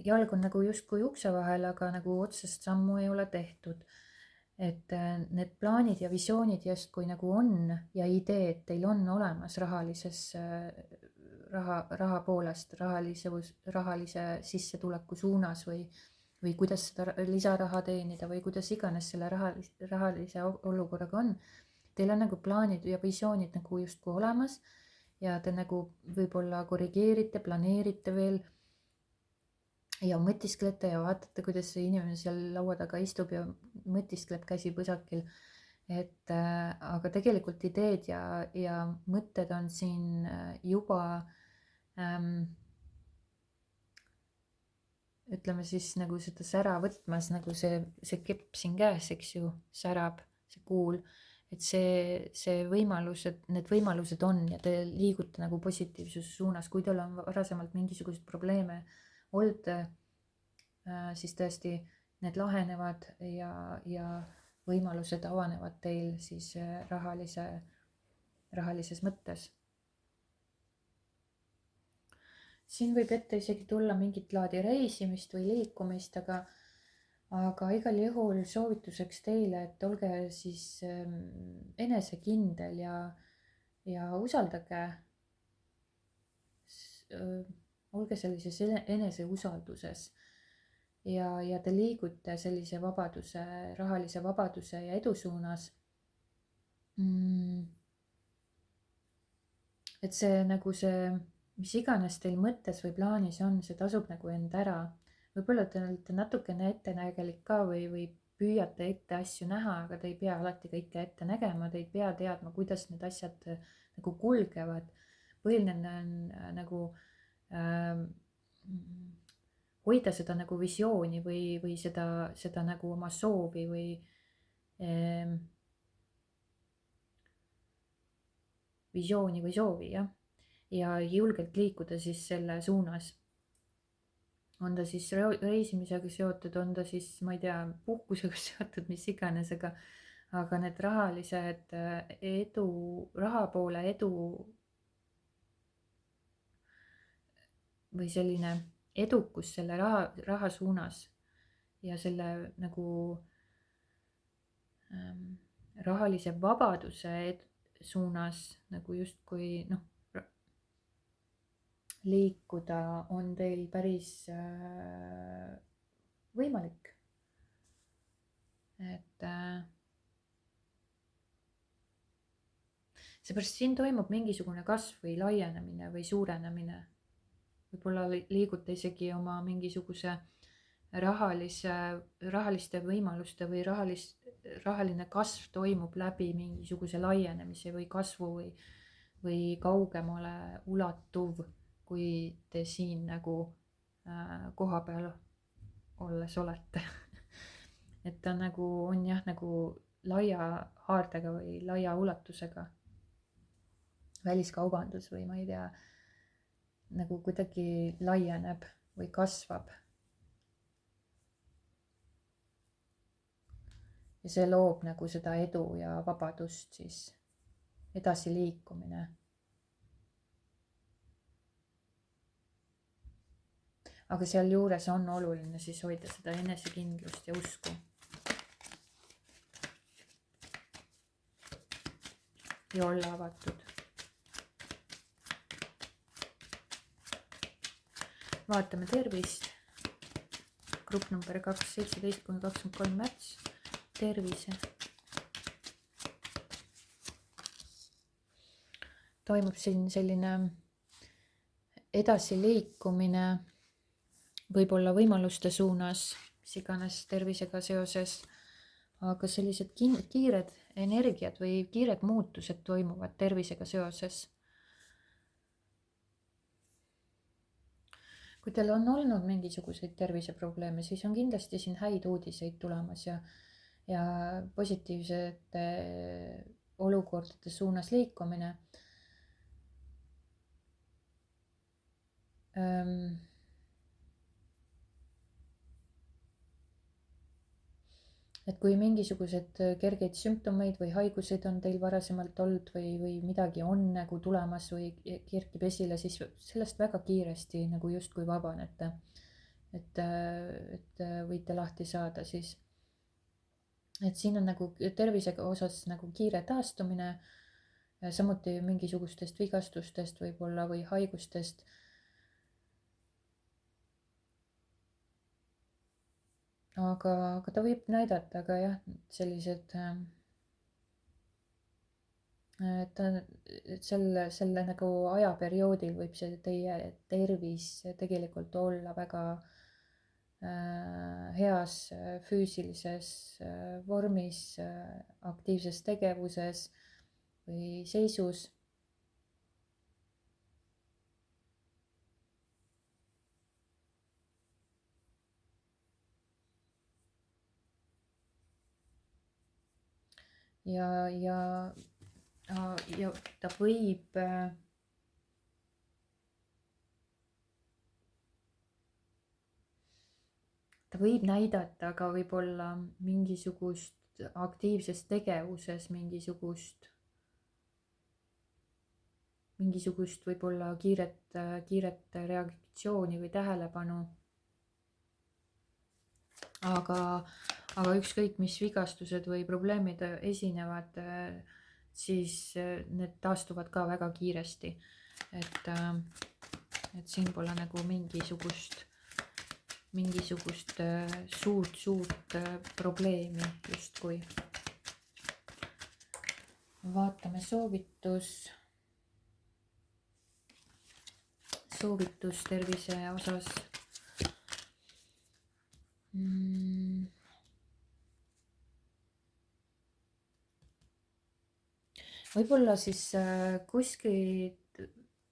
jalg on nagu justkui ukse vahel, aga nagu otsest sammu ei ole tehtud. Et need plaanid ja visioonid justkui nagu on ja ideed teil on olemas raha poolest, rahalise sissetuleku suunas või kuidas seda lisaraha teenida või kuidas iganes selle rahalise olukorraga on. Teil on nagu plaanid ja visioonid nagu justkui olemas ja te nagu võib-olla korrigeerite, planeerite veel ja mõtisklete ja vaatate, kuidas see inimene seal laua taga istub ja mõtiskleb käsi põsakil. Aga tegelikult ideed ja mõtted on siin juba ütleme siis nagu seda sära võtmas, nagu see kepp siin käes, eks ju, särab, see kuul, et see võimalused, need võimalused on ja te liigute nagu positiivsuse suunas. Kui teil on varasemalt mingisuguseid probleeme olnud, siis tõesti need lahenevad ja võimalused avanevad teil siis rahalises mõttes. Siin võib ette isegi tulla mingit laadi reisimist või liikumist, aga igal juhul soovituseks teile, et olge siis enesekindel ja usaldage, olge sellises eneseusalduses ja te liigute sellise vabaduse, rahalise vabaduse ja edu suunas. Et see nagu see, mis iganes teil mõttes või plaanis on, see tasub nagu end ära. Võib-olla te olete natukene ettenägelik ka või püüate ette asju näha, aga te ei pea alati kõike ette nägema, te ei pea teadma, kuidas need asjad nagu kulgevad. Põhiline on nagu hoida seda nagu visiooni või seda nagu oma soovi või visiooni või soovi, jah. Ja julgelt liikuda siis selle suunas. On ta siis reisimisega seotud, on ta siis, ma ei tea, puhkusega seotud, mis iganes, aga need rahalised edu, raha poole edu või selline edukus selle raha suunas ja selle nagu rahalise vabaduse suunas nagu justkui liikuda on teil päris võimalik. Seepärast siin toimub mingisugune kasv või laienemine või suurenemine. Võib-olla liigute isegi oma mingisuguse rahaliste võimaluste või rahaline kasv toimub läbi mingisuguse laienemise või kasvu või kaugemale ulatuv, kui te siin nagu koha peal olles olete. Et ta nagu on jah, nagu laia haardega või laia ulatusega. Väliskaubandus või ma ei tea, nagu kuidagi laieneb või kasvab. Ja see loob nagu seda edu ja vabadust siis, edasiliikumine. Aga sealjuures on oluline siis hoida seda enesekindlust ja usku. Ja olla avatud. Vaatame tervist. Grupp number 2, 17–23 märts. Tervise. Toimub siin selline edasiliikumine võib-olla võimaluste suunas, mis iganes tervisega seoses, aga sellised kiired energiat või kiired muutused toimuvad tervisega seoses. Kui teil on olnud mingisuguseid terviseprobleeme, siis on kindlasti siin häid uudiseid tulemas ja positiivsete olukordade suunas liikumine. et kui mingisugused kergeid sümptomeid või haiguseid on teil varasemalt olnud või midagi on nagu tulemas või kerkib esile, siis sellest väga kiiresti nagu justkui vabanete. et võite lahti saada siis. et siin on nagu tervisega osas nagu kiire taastumine, samuti mingisugustest vigastustest võib-olla või haigustest. aga ta võib näidata ka jah, sellised, et selle nagu ajaperioodil võib see teie tervis tegelikult olla väga heas füüsilises vormis, aktiivses tegevuses või seisus. ja ta võib näidata ka võib-olla mingisugust aktiivses tegevuses, mingisugust võib-olla kiiret reaktsiooni või tähelepanu. aga ükskõik, mis vigastused või probleemid esinevad, siis need taastuvad ka väga kiiresti. et siin pole nagu mingisugust suurt probleemi justkui. vaatame soovitus tervise osas. võib-olla siis kuskil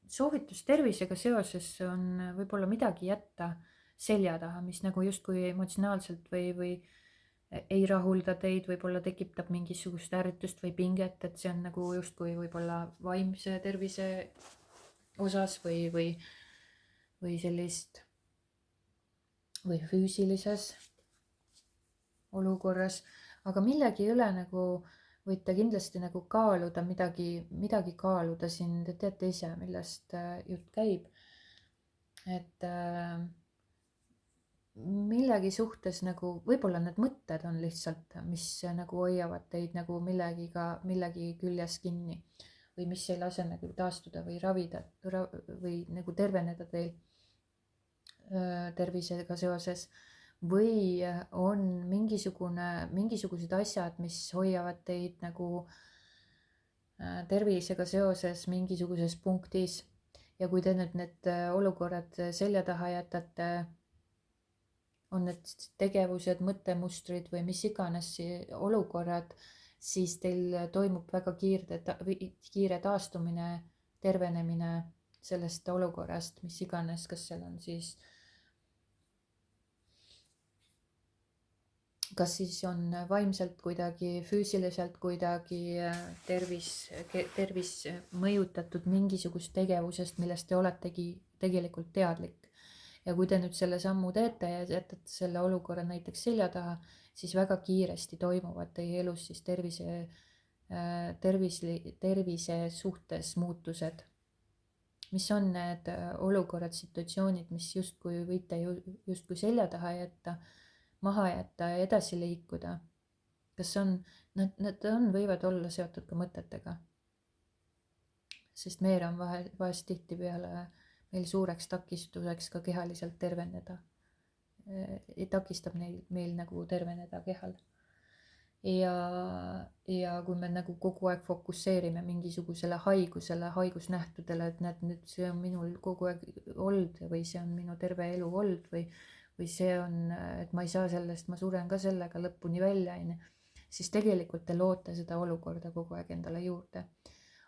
soovitus tervisega seoses on võib-olla midagi jätta selja taha, mis nagu justkui emotsionaalselt või ei rahulda teid, võib-olla tekitab mingisugust ärritust või pinget, et see on nagu justkui võib-olla vaimse tervise osas või sellist või füüsilises olukorras, aga millegi üle nagu võite kindlasti nagu kaaluda midagi kaaluda siin, te teate ise, millest jutt käib. et millegi suhtes nagu võib-olla need mõtted on lihtsalt, mis nagu hoiavad teid nagu millegi küljes kinni või mis ei lase nagu taastuda või ravida või nagu terveneda teil tervisega seoses. või on mingisugused asjad, mis hoiavad teid nagu tervisega seoses mingisuguses punktis. ja kui te nüüd need olukorrad selja taha jätate, on need tegevused, mõttemustrid või mis iganes olukorrad, siis teil toimub väga kiire taastumine, tervenemine sellest olukorrast, mis iganes, kas seal on siis vaimselt kuidagi, füüsiliselt kuidagi tervis mõjutatud mingisugust tegevusest, millest te oletegi tegelikult teadlik. ja kui te nüüd selle sammu teete ja jätate selle olukorra näiteks selja taha, siis väga kiiresti toimuvad teie elus siis tervise suhtes muutused. mis on need olukorrad, situatsioonid, mis justkui võite justkui selja taha jätta, maha jätta ja edasi liikuda. kas nad võivad olla seotud ka mõtetega. sest meil on vahest tihtipeale meil suureks takistuseks ka kehaliselt terveneda. takistab meil nagu terveneda kehal. ja kui me nagu kogu aeg fokusseerime mingisugusele haigusnähtudele, et näed, nüüd see on minul kogu aeg olnud või see on minu terve elu olnud või see on, et ma ei saa sellest, ma suren ka sellega lõpuni välja, siis tegelikult te loote seda olukorda kogu aeg endale juurde.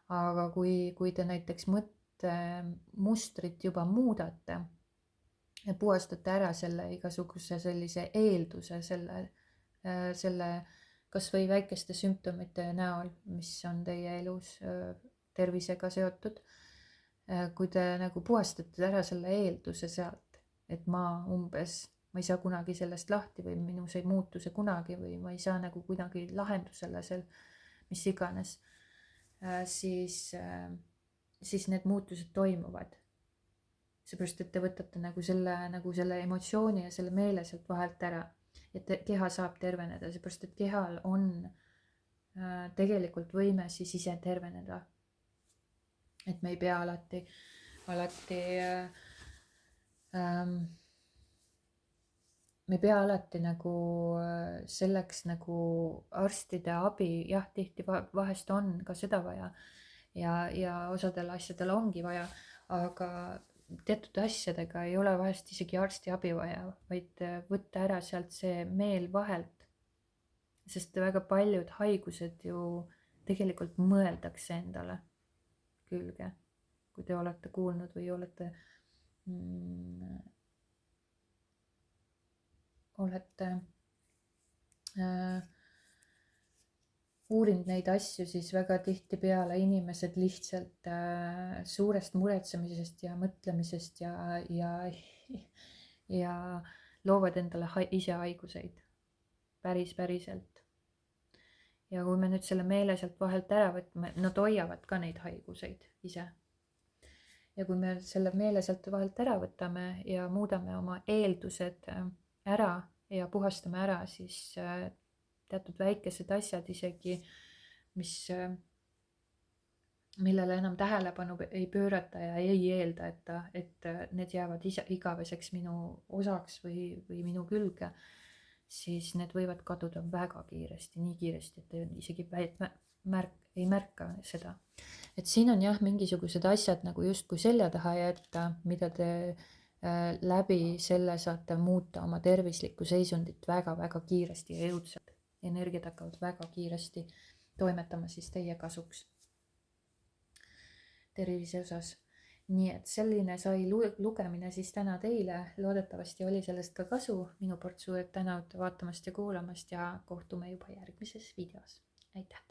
aga kui te näiteks mõttemustrit juba muudate ja puhastate ära selle igasuguse sellise eelduse, selle kas või väikeste sümptomite näol, mis on teie elus tervisega seotud, kui te nagu puhastate ära selle eelduse sealt, et ma ei saa kunagi sellest lahti või minus ei muutu see kunagi või ma ei saa nagu kuidagi lahendusele seal, mis iganes, siis need muutused toimuvad. Seepärast, et te võtate nagu selle emotsiooni ja selle meele sealt vahelt ära, et keha saab terveneda, seepärast, et kehal on tegelikult võime siis ise terveneda. Et me ei pea alati me ei pea alati nagu selleks nagu arstide abi, jah, tihti vahest on ka seda vaja ja osadel asjadel ongi vaja, aga teatud asjadega ei ole vahest isegi arsti abi vaja, vaid võtta ära sealt see meel vahelt. Sest väga paljud haigused ju tegelikult mõeldakse endale külge, kui te olete kuulnud või olete uurinud neid asju, siis väga tihtipeale inimesed lihtsalt suurest muretsemisest ja mõtlemisest ja loovad endale ise haiguseid päriselt. Ja kui me nüüd selle meele sealt vahelt ära võtme, nad hoiavad ka neid haiguseid ise. Ja kui me selle meele sealt vahelt ära võtame ja muudame oma eeldused ära ja puhastame ära, siis teatud väikesed asjad isegi, millele enam tähelepanu ei pöörata ja ei eelda, et need jäävad igaveseks minu osaks või minu külge, siis need võivad kaduda väga kiiresti, nii kiiresti, et te isegi ei märka seda. Et siin on jah, mingisugused asjad nagu justkui selja taha jätta, mida te läbi selle saate muuta oma tervislikku seisundit väga-väga kiiresti ja jõudsalt. Energiat hakkavad väga kiiresti toimetama siis teie kasuks tervise osas. Nii et selline sai lugemine siis täna teile, loodetavasti oli sellest ka kasu, minu poolt suured tänud vaatamast ja kuulamast ja kohtume juba järgmises videos. Aitäh!